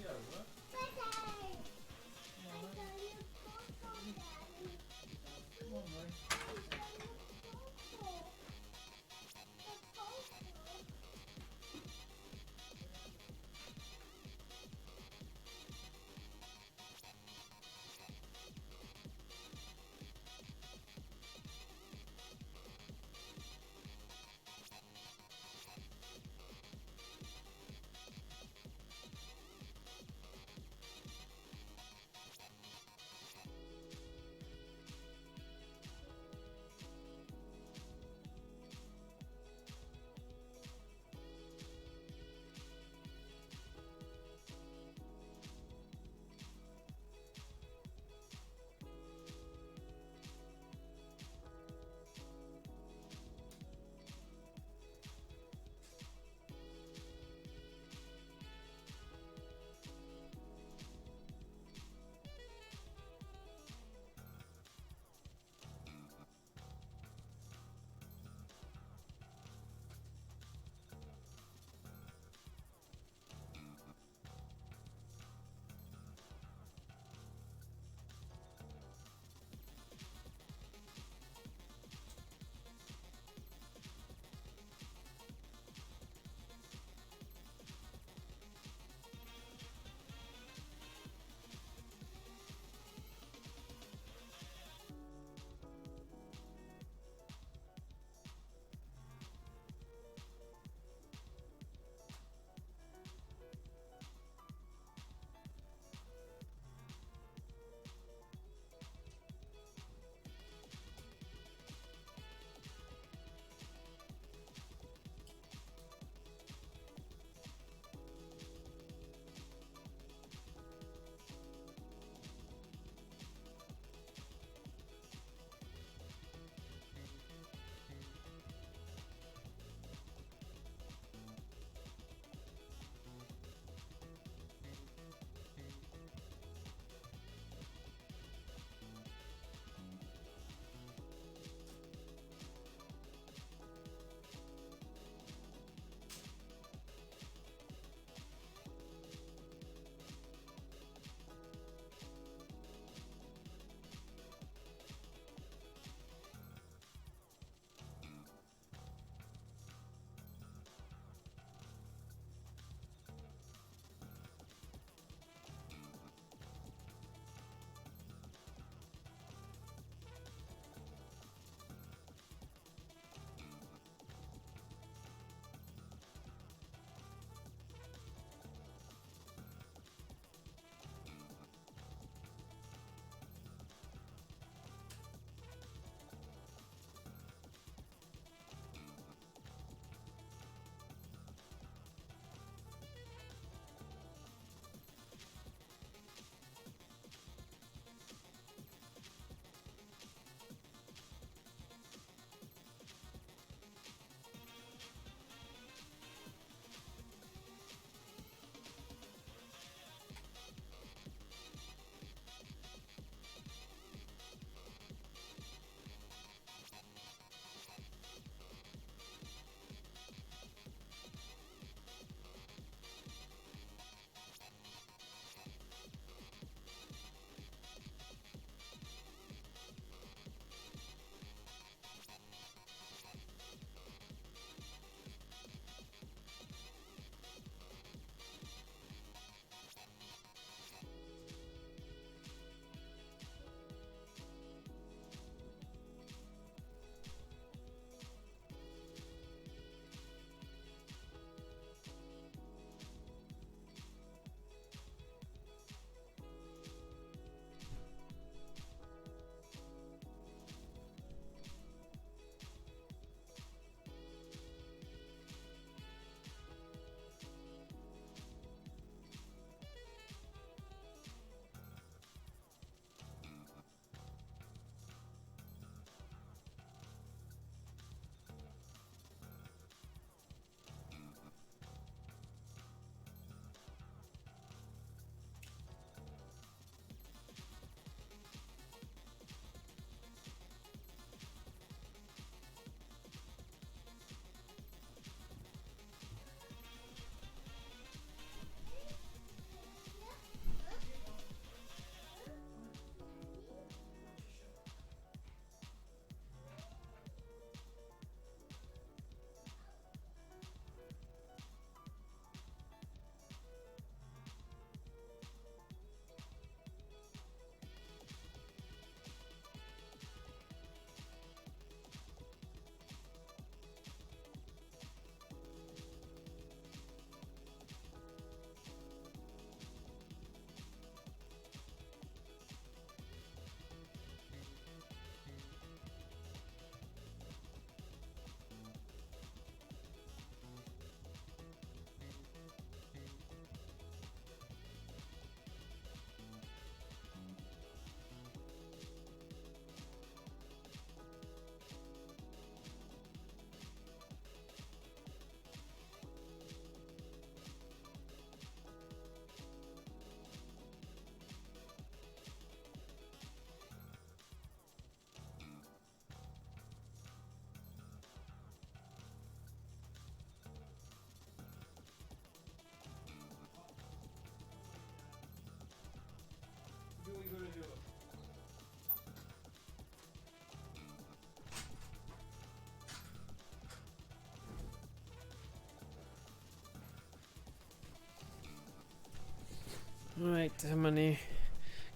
Right, dyma ni.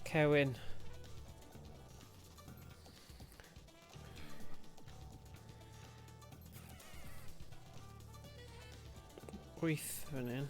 Cewin. 8 fan hyn.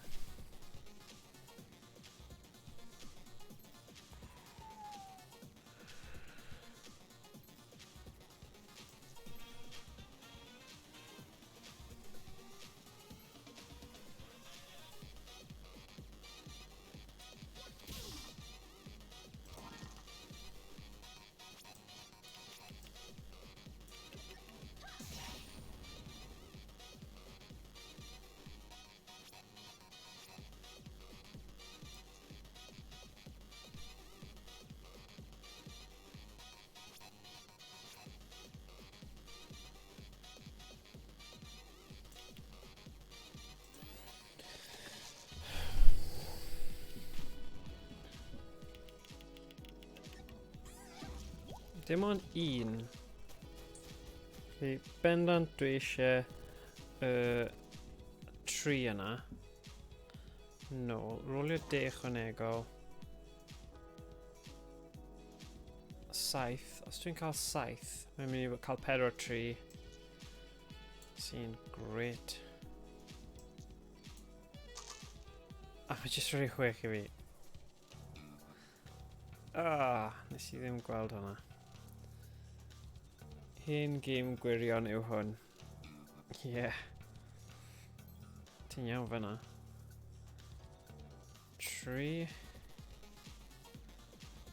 Dim ond un. Felly, bendant dwi eisiau tri yna. No, rolio 10 ychwanegol. 7. Os dwi'n cael 7, mae'n mynd i cael 4 tri. Sy'n great. A mae jyst rhoi 6 i fi. Nes i ddim gweld hwnna. Hen gêm gwirion yw hwn. Yeah. Ti'n iawn fyna. 3.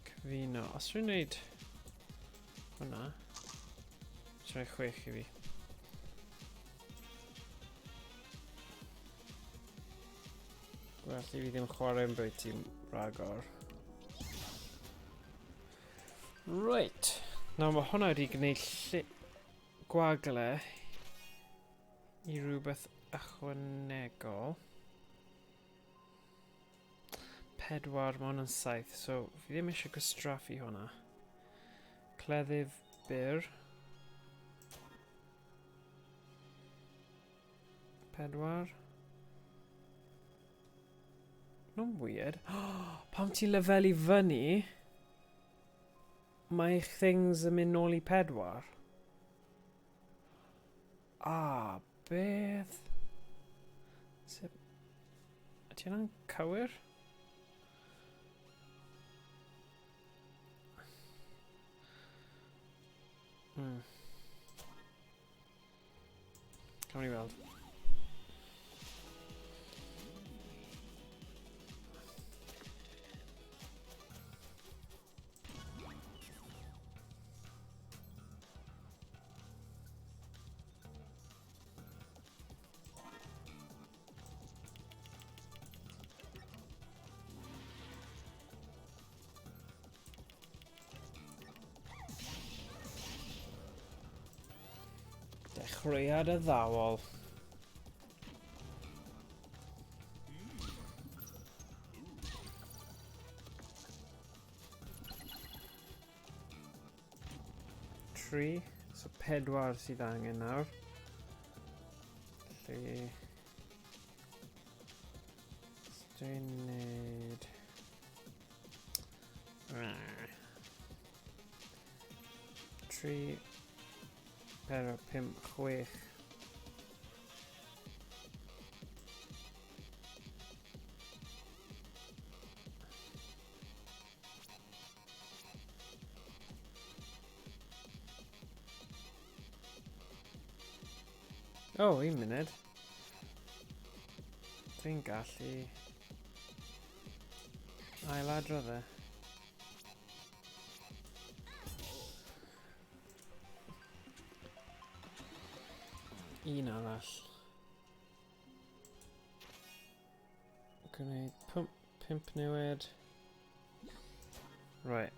Cyfuno. Os rwy'n neud hwnna, rhoi 6 i fi. Gwell i fi ddim chwarae'n bwyd ti'n ragor. Right. Nawr mae hwnna wedi gwneud gwagle i rhywbeth ychwanegol. 4 mae hwnna'n 7, so fi ddim eisiau gwastraffu hwnna. Cleddyf byr. 4. No'n weird. Pam ti'n lefelu fyny, mae eich things yn mynd nôl i 4. Beth? Ydy hwnna'n cywir? Cawn ni weld. Dechreuad y ddawol. Tri, so 4 sydd angen nawr. Felly... Dwi'n neud... 3... 4, 5, 6. Un munud. Dwi'n gallu ailadrodd e. Un arall. Gwneud 5 newid. Right.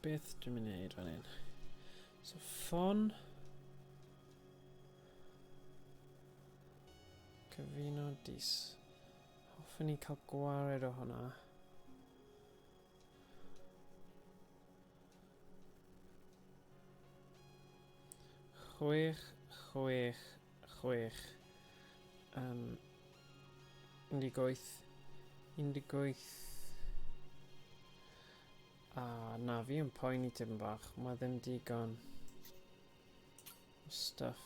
Beth dwi'n mynd i wneud fan hyn? So ffon. Cyfuno dis. Hoffwn ni cael gwared o hwnna. Chwech. 18. 18. Na, fi yn poeni tipyn bach. Mae ddim digon o stuff.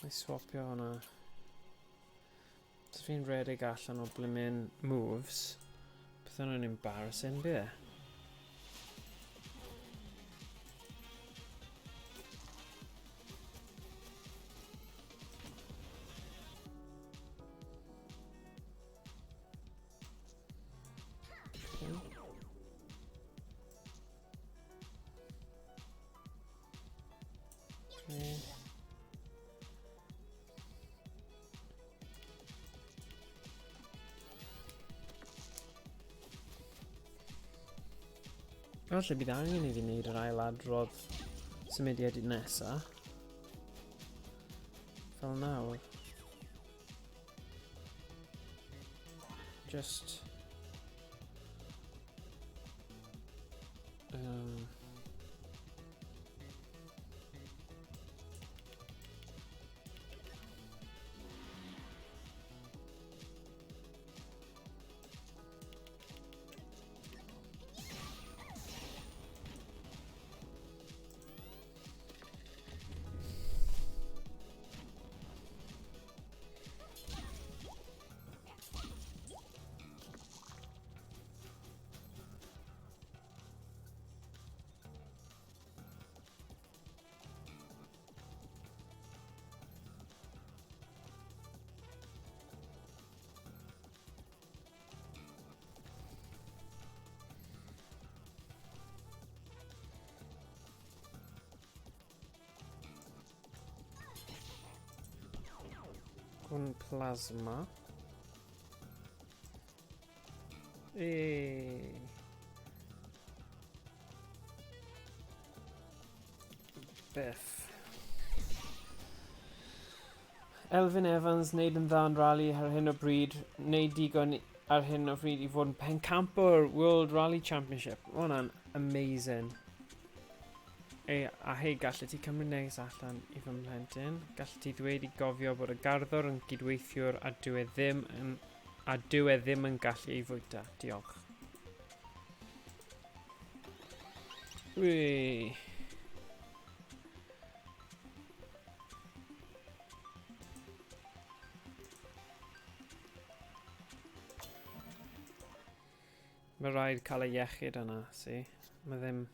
Mae swapio hwnna. Os fi'n redig allan o blimin moves, beth hwnna'n embarrassing, be? Falle bydd angen I fi wneud yr ail adrodd symudiad nesa. Fel nawr. Just... Hwn plasma. Biff. Elfyn Evans, wneud yn dda yn rally ar hyn o bryd, wneud digon ar hyn o bryd I fod yn pencampwr World Rally Championship. Ma' hwnna'n amazing. A hei, gallu ti cymryd neges allan I fy mhlentyn. Gallu ti ddweud I gofio bod y garddwr yn gydweithiwr a dyw e ddim yn gallu ei fwyta. Diolch. Wee. Mae rhaid cael ei iechyd yna, si. Mae ddim...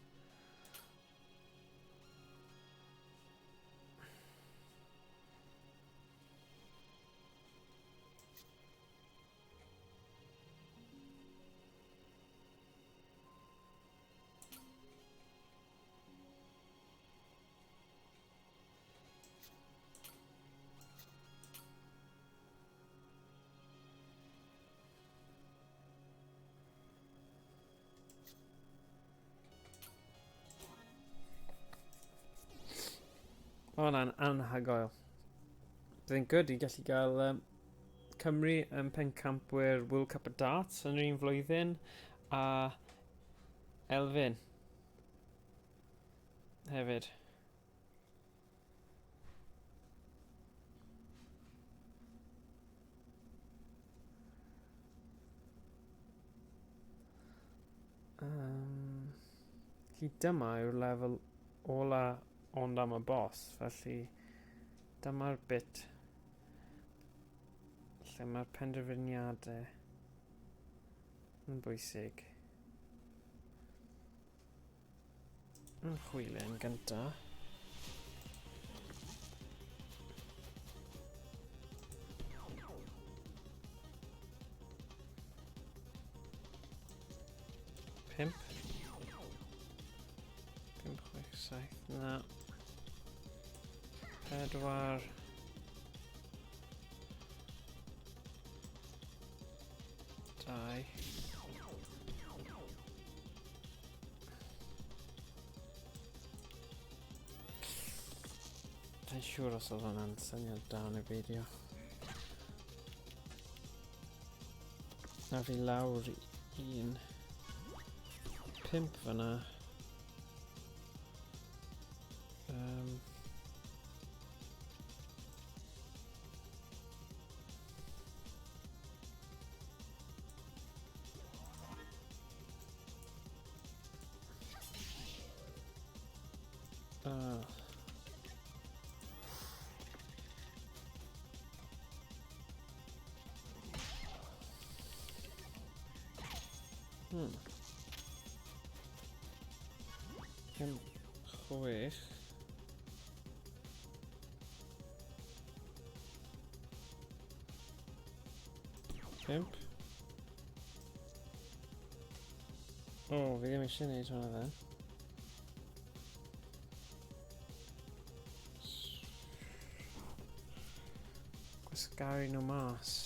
O, hwnna'n anhygoel. Byddai'n good I gallu gael Cymru yn pencampwyr World Cup of Darts yn yr un flwyddyn a Elfyn hefyd. Felly dyma yw'r lefel ola ond am y boss, felly dyma'r bit lle mae'r penderfyniadau yn bwysig. Yn chwilio yn gyntaf. Pimp. 5, 6, 7, na. 4. Dau. Dwi'n siŵr os oedd hwnna'n syniad da neu beidio. Na fi lawr 1. 5 fyna. Pump, chwech. Pump. O, fi ddim eisiau gwneud hwnna dden. Gwasgaru nhw mas.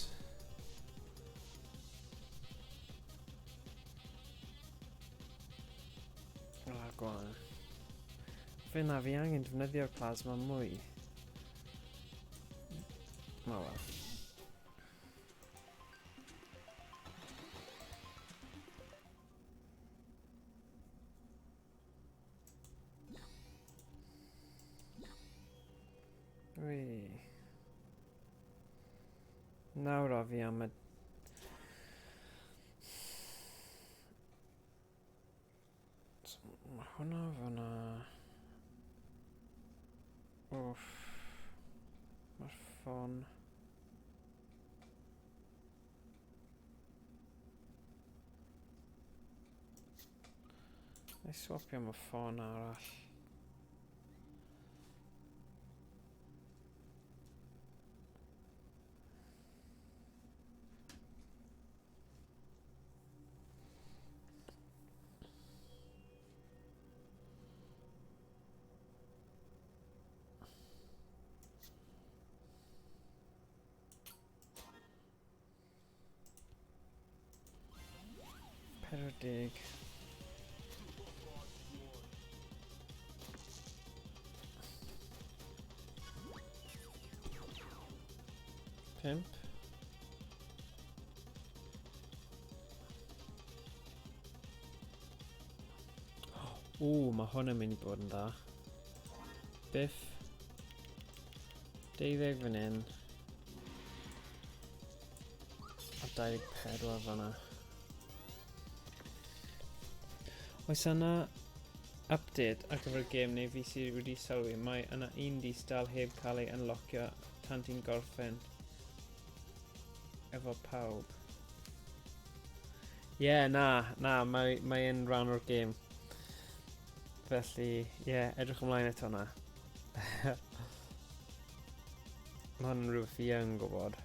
Gwan. Fe na, fi angen defnyddio'r plasma mwy. O wel. Wee. Nawr o fi am y... Mae hwnna fyna... Wff. Mae'r ffôn... Neu swapio am y ffôn arall. Dig. Pimp. Mae hwn yn mynd i bod yn dda. Biff. 12 fan hyn. A 24 fanna. Oes yna update ar gyfer y gêm neu fi sydd wedi sylwi, mae yna un distal heb cael ei unlockio tan ti'n gorffen efo pawb. Ie, na, mae yn rhan o'r gêm. Felly, ie, edrych ymlaen eto hwnna. Mae hwn yn rhywbeth fi yn gwybod.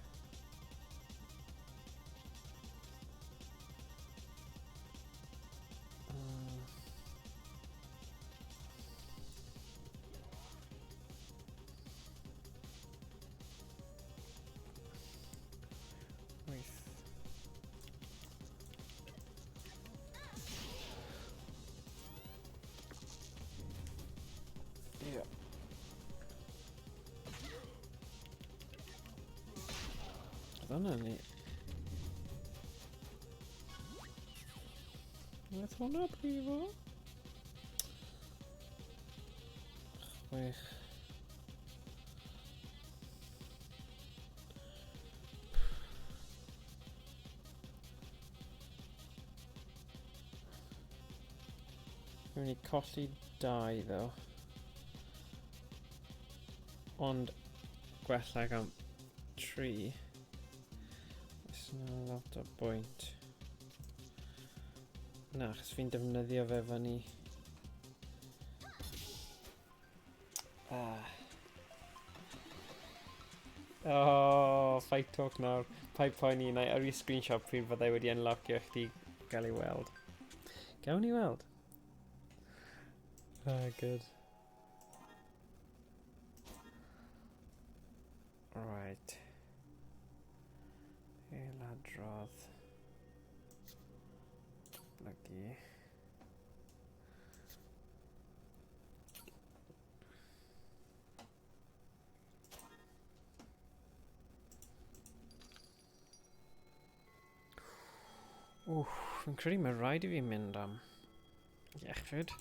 Dyna ni. Beth hwnna brifo? 6. Dwi'n mynd i colli 2 ddo. Ond gwella am 3. Not a lot o bwynt. Na, achos fi'n defnyddio fe fan ni. Fight talk nawr. Paid poeni, na i ar screenshot pryd fyddai wedi unlockio chdi gael ei weld. Gawn ni weld? Good. Right. Eladrodd. Plygu. Fi'n credu mae rhaid i fi mynd am iechyd.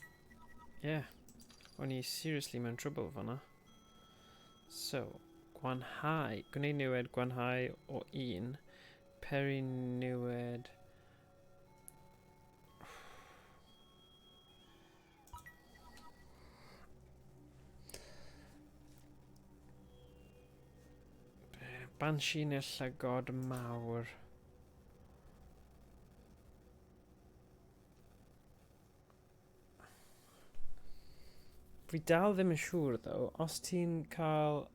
O'n i seriously mewn trouble fanna. So, gwanhau, gwneud niwed gwanhau o 1, peri niwed... Banshee neu'r llygod mawr. Fi dal ddim yn siŵr ddo, os ti'n cael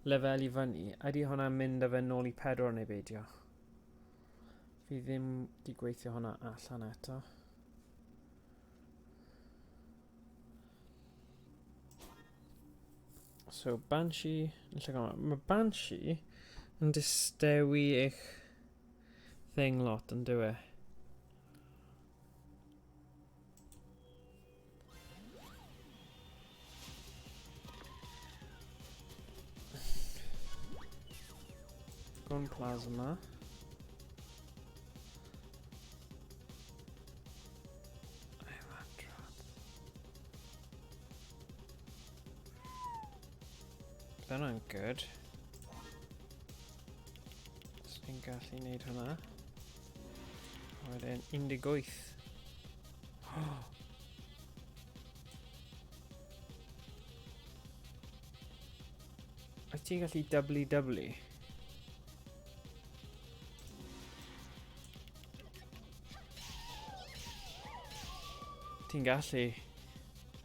lefel i fyny, ydy hwnna'n mynd â fe nôl i 4 neu beidio? Fi ddim di gweithio hwnna allan eto. So, Banshee, mae Banshee yn distewi eich thing lot yn dyw e. Gun plasma. That's good. Os ni'n gallu neud hwnna. Wedyn 18. Wyt ti'n gallu doubly? Ti'n gallu.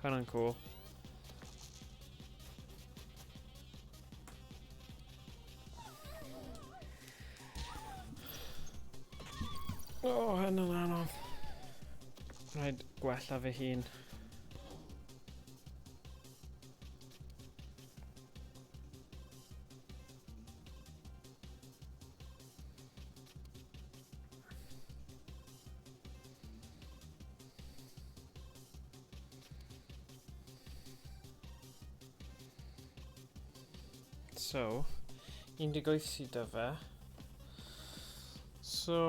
Hwnna'n cool. O, hynny'n anodd. Rhaid gwella fy hun. So, 18 sydd â fe. So...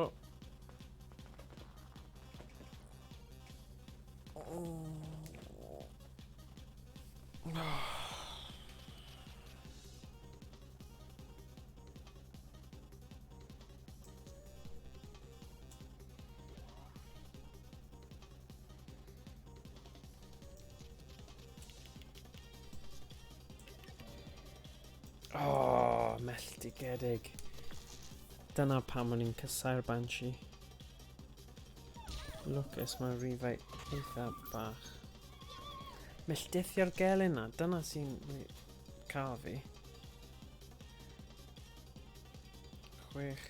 Oh, melltigedig. Dyna pam o'n i'n cysau'r Banshee. Lwcus, mae rifau eitha bach. Melltithio'r gelyn na, dyna sy'n cael fi. 6.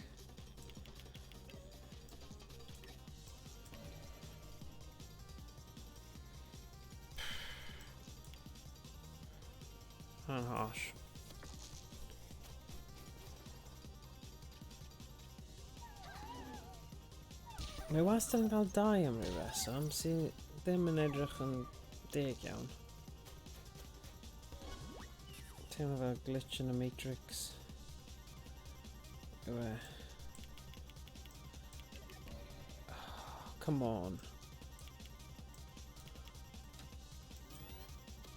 Hwna'n harsh. Mae wastad yn cael 2 am ryw reswm sy'n ddim yn edrych yn deg iawn. Teimlo fel glitch yn y Matrix. Yw e. Oh, come on.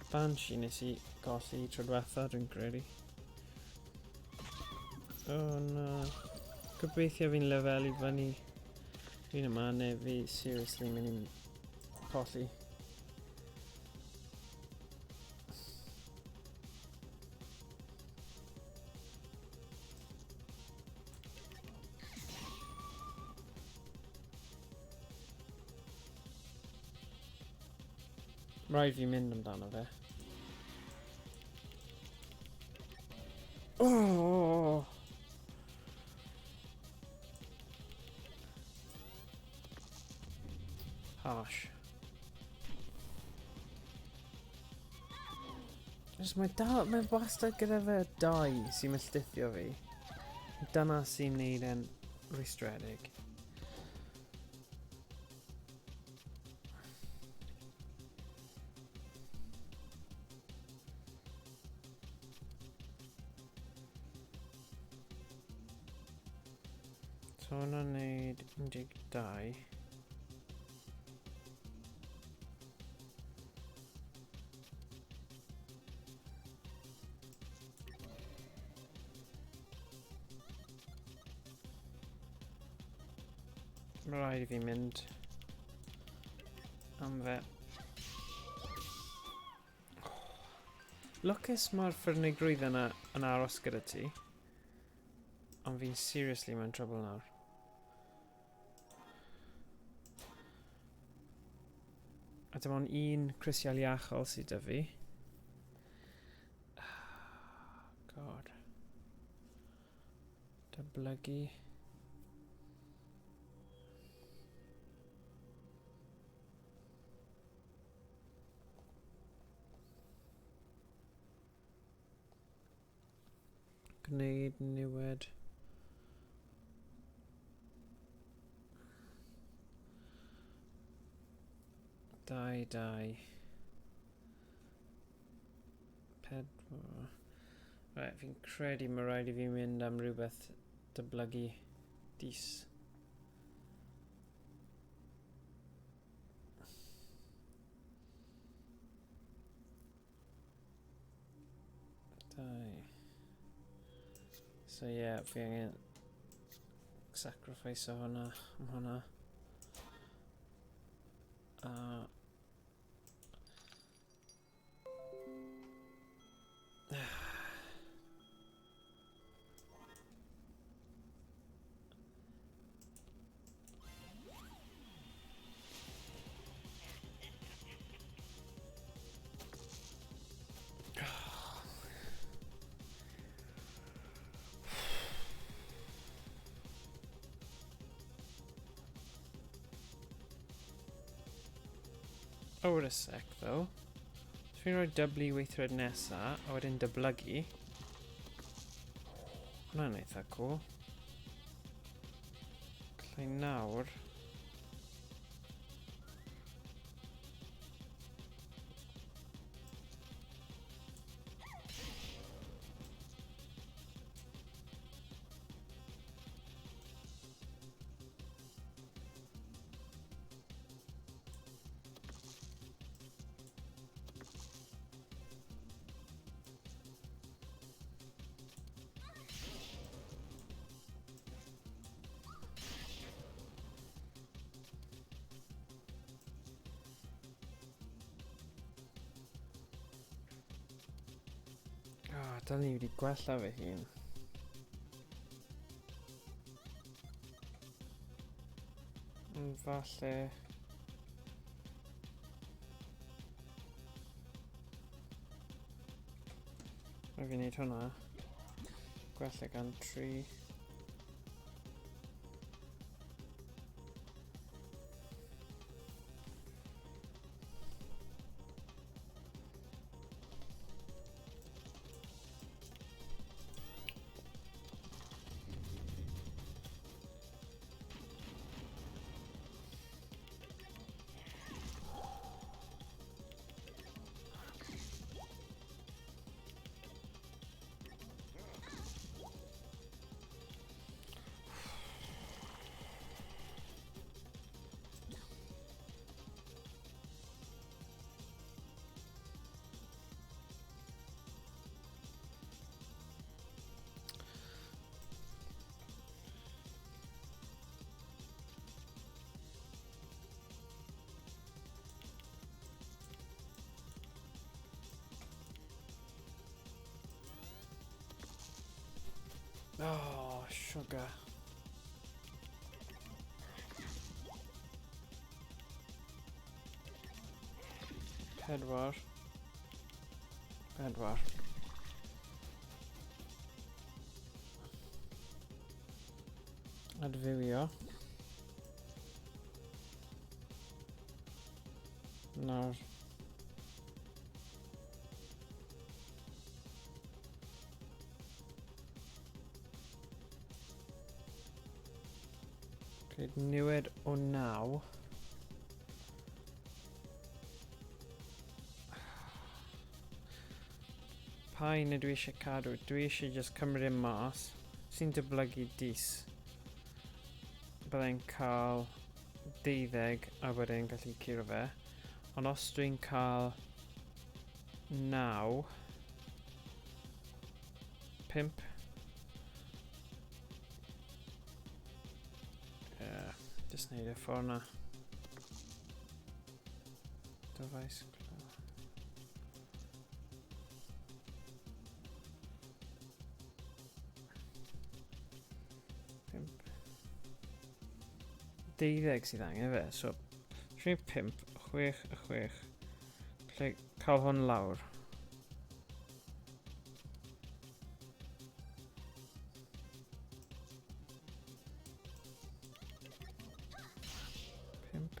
Banshee nes I golli tro diwetha, dwi'n credu. Oh no. Gobeithio fi'n lefel I fyny. Fi'n yma neu fi seriously mynd i'n colli. Rhaid fi mynd amdano fe. Oh! Harsh. Mae wastad gyda fe 2 sy'n melltithio fi. Dyna sy'n neud e'n rwystredig. So hwnna'n neud 12. Mae rhaid I fi mynd am fe. Lwcus mae'r ffyrnigrwydd yna yn aros gyda ti. Ond fi'n seriously mewn trouble nawr. A dim ond un crisial iachol sydd 'da fi. God. Dablygu. Gwneud niwed. Dau. Pedwar. Right, fi'n credu mae rhaid I fi mynd am rhywbeth dyblygu dis. Dau. So yeah, fi angen sacrifice o hwnna am hwnna. Oh, wait a sec though. So fi'n rhoi W weithred nesa, a wedyn dyblygu. Hwna'n eitha cool. Gallai nawr. Dal ni wedi gwella fy hun. Falle... Rhaid fi wneud hwnna. Gwella gan 3. Oh, sugar. Pedwar. Adfywio. Nawr. Gwneud niwed o 9. Pa un ydw I eisiau cadw? Dwi eisiau just cymryd mas sy'n dyblygu dis. Byddai'n cael 12 a wedyn gallu curo fe. Ond os dwi'n cael 9, 5, just neud y ffordd na. Dyfais. 12 sydd angen fe, so 5, 6 y 6. Lle cael hwn lawr. Pump.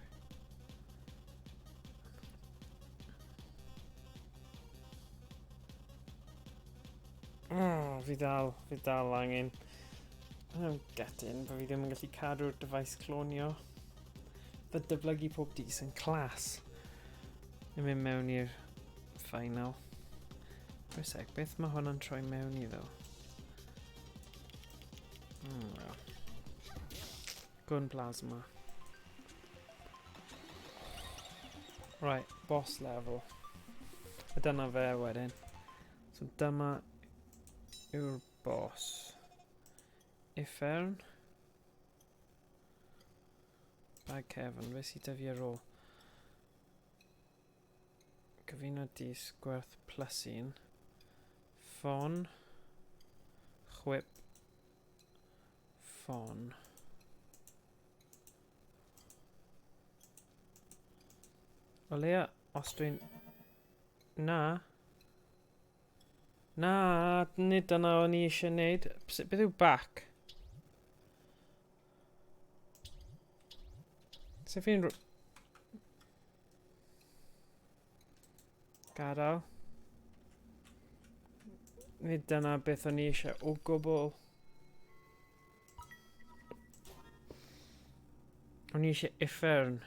Fi dal angen. I'm getting, but fi ddim yn gallu cadw'r device clonio. Fydd dyblygu pob dis yn clas. Yn mynd mewn i'r final. Rwy'n sec, beth mae hwnna'n troi mewn i ddo? Well. Gun plasma. Right, boss level. A dyna fe wedyn. So dyma yw'r boss. Uffern. Bag cefn, fe sydd dy fi ar ôl? Cyfuno dis, gwerth plus 1. Ffon. Chwip. Ffon. O leia, os dwi'n... Na. Na, nid dyna o'n i eisiau wneud. Beth yw back? So fi'n... Gadael. Nid dyna beth o'n i eisiau o gwbl. O'n i eisiau uffern.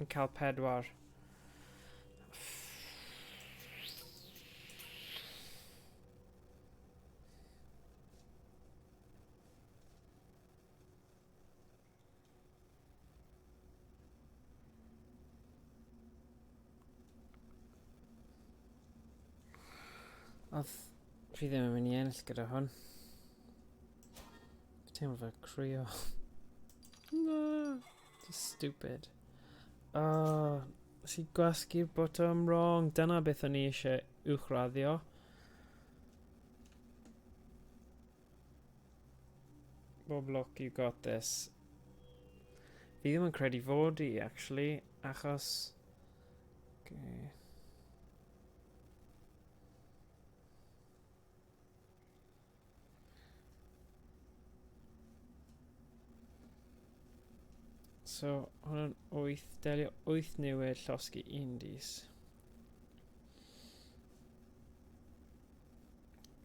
Yn cael 4. Fi ddim yn mynd i ennill gyda hwn. Fi teimlo fel crio. No, just stupid. Si gwasgu'r bottom wrong. Dyna beth o'n i eisiau uwchraddio. Bob look, you got this. Fi ddim yn credu fod i, actually, achos... Okay. So, hwnna'n 8, delio 8 newid, llosgi 1 dis.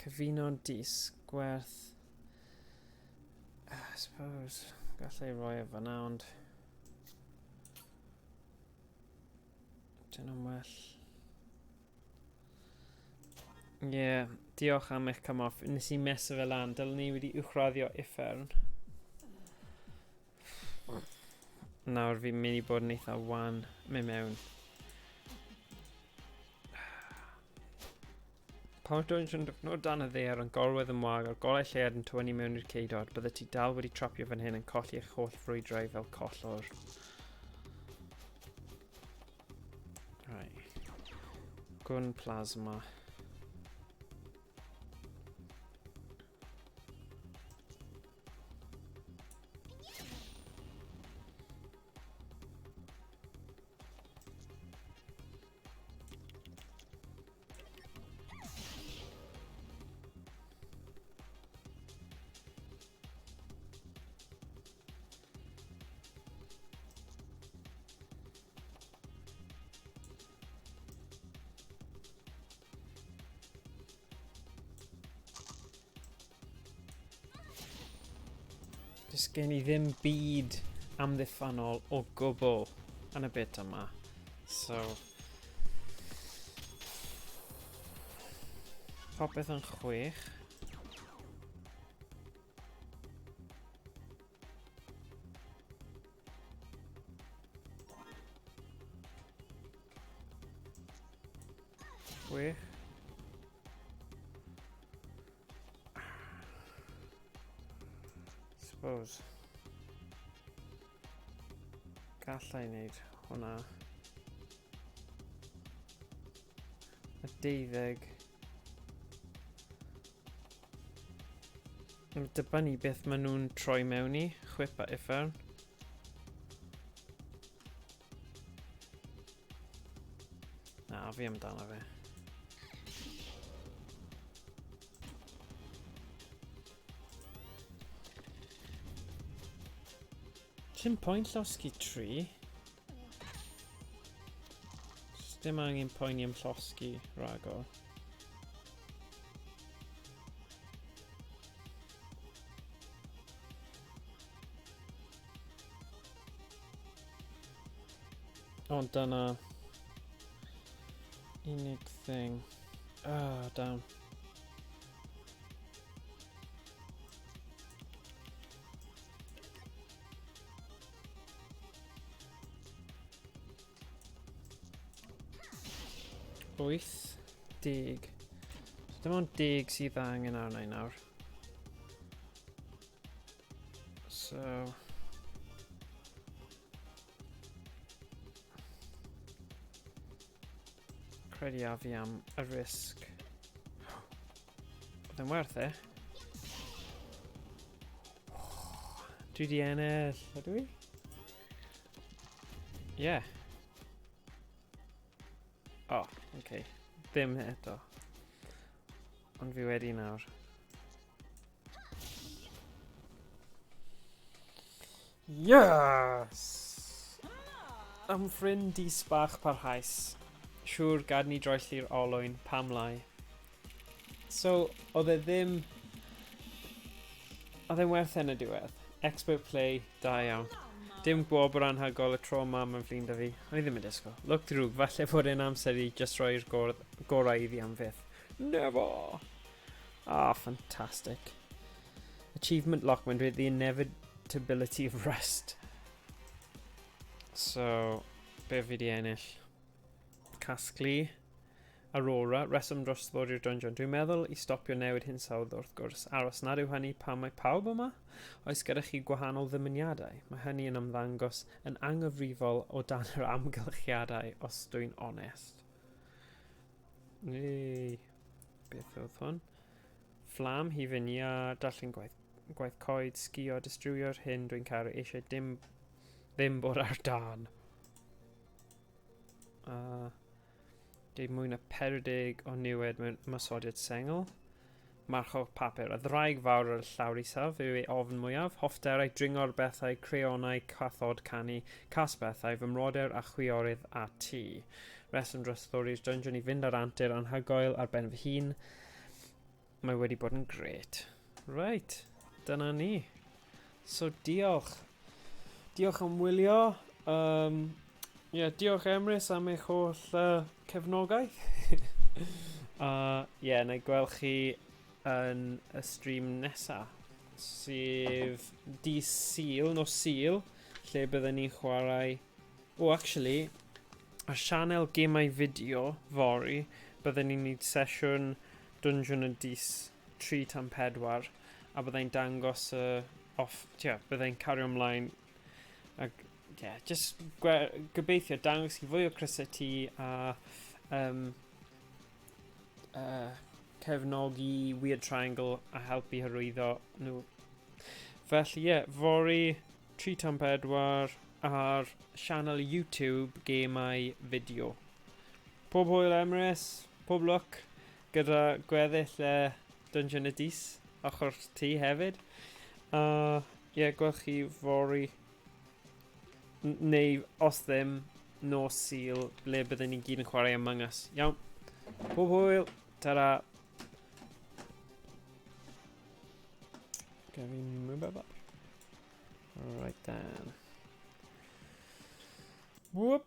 Cyfuno dis, gwerth... I suppose, gallai roi e fan'na, ond... Dyn nhw'n well. Yeah, diolch am eich come off. Nes i meso fe lan, dylwn ni wedi uwchraddio uffern. Nawr fi'n mynd i bod yn eitha wan mynd mewn. Pan Dwnsiwn dyfnod dan y ddear yn gorwedd yn wag o'r golau lled yn tywynnu mewn i'r ceidod, bydde ti dal wedi trapio fan hyn yn colli eich holl frwydrau fel collor. Right. Gun plasma. Does gen I ddim byd amddiffynol o gwbl yn y bit yma. So... popeth yn 6. Suppose. Gallai wneud hwnna. Y 12. Mae'n dibynnu beth maen nhw'n troi mewn i. Chwip a uffern. Na, fi amdano fe. Dim pwynt llosgi tri. Dim angen poeni am llosgi ragor. Ond dyna unig thing. Ah, damn. Wyth, deg. Dim ond deg sydd angen arna i nawr. So... credu a fi am y risg. Oedd e'n werth e. Dwi di ennill, ydw i? Ie. O, oce. Ddim eto. Ond fi wedi nawr. Yes! Am ffrind dis bach parhaus. Siŵr gad ni droelli'r olwyn pam lai. So, oedd e ddim... oedd e'n werth yn y diwedd. Expert play, da iawn. Dim gwobr anhygol y tro ma mewn flin da fi. O'n i ddim yn disgo. Look drwg, falle fod e'n amser i just roi'r gorau iddi am fydd. Never! Ah, fantastic. Achievement lock, mae'n dweud the inevitability of rest. So, be fi di ennill? Casglu. Aurora, reswm dros ddod i'r dungeon. Dwi'n meddwl i stopio newid hinsawdd wrth gwrs. Aros nad yw hynny pan mae pawb yma? Oes gyda chi gwahanol ddymuniadau? Mae hynny yn ymddangos yn anghyfrifol o dan yr amgylchiadau os dwi'n onest. Beth oedd hwn? Fflam, hufinia, darllen gwaith coed, sgio, distrywio'r hyn dwi'n cael eisiau ddim bod ar dan. Deud mwy na 40 o niwed mewn ymosodiad sengl. Marchog papur. Y ddraig fawr ar y llawr isaf yw ei ofn mwyaf. Hoffderau, dringo'r bethau, creonau, cathod canu, cas bethau, fy mroder a chwiorydd a tŷ. Reswm dros ddori'r dungeon i fynd ar antur anhygoel ar ben fy hun. Mae wedi bod yn gret. Right, dyna ni. So diolch. Diolch am wylio. Diolch Emrys am eich holl cefnogaeth. Na i gweld chi yn y stream nesa. Sef dydd Sul, nos Sul, lle byddwn ni'n chwarae... actually, ar sianel gemau fideo fori, byddwn ni'n neud sesiwn Dungeon y Dis 3x4, a byddai'n dangos byddai'n cario ymlaen ag just gobeithio dangos i fwy o crysetu a cefnogi Weird Triangle a helpu hyrwyddo nhw. Felly fori 3x4 ar sianel YouTube gemau fideo. Pob hwyl Emrys, pob lwc gyda gweddill Dungeon y Dis ochr ti hefyd. Gweld chi fori neu os ddim nos Sul ble byddwn ni gyd yn chwarae Among Us. Iawn, pob hwyl, ta-ra. Can we move that up? Right then. Whoop.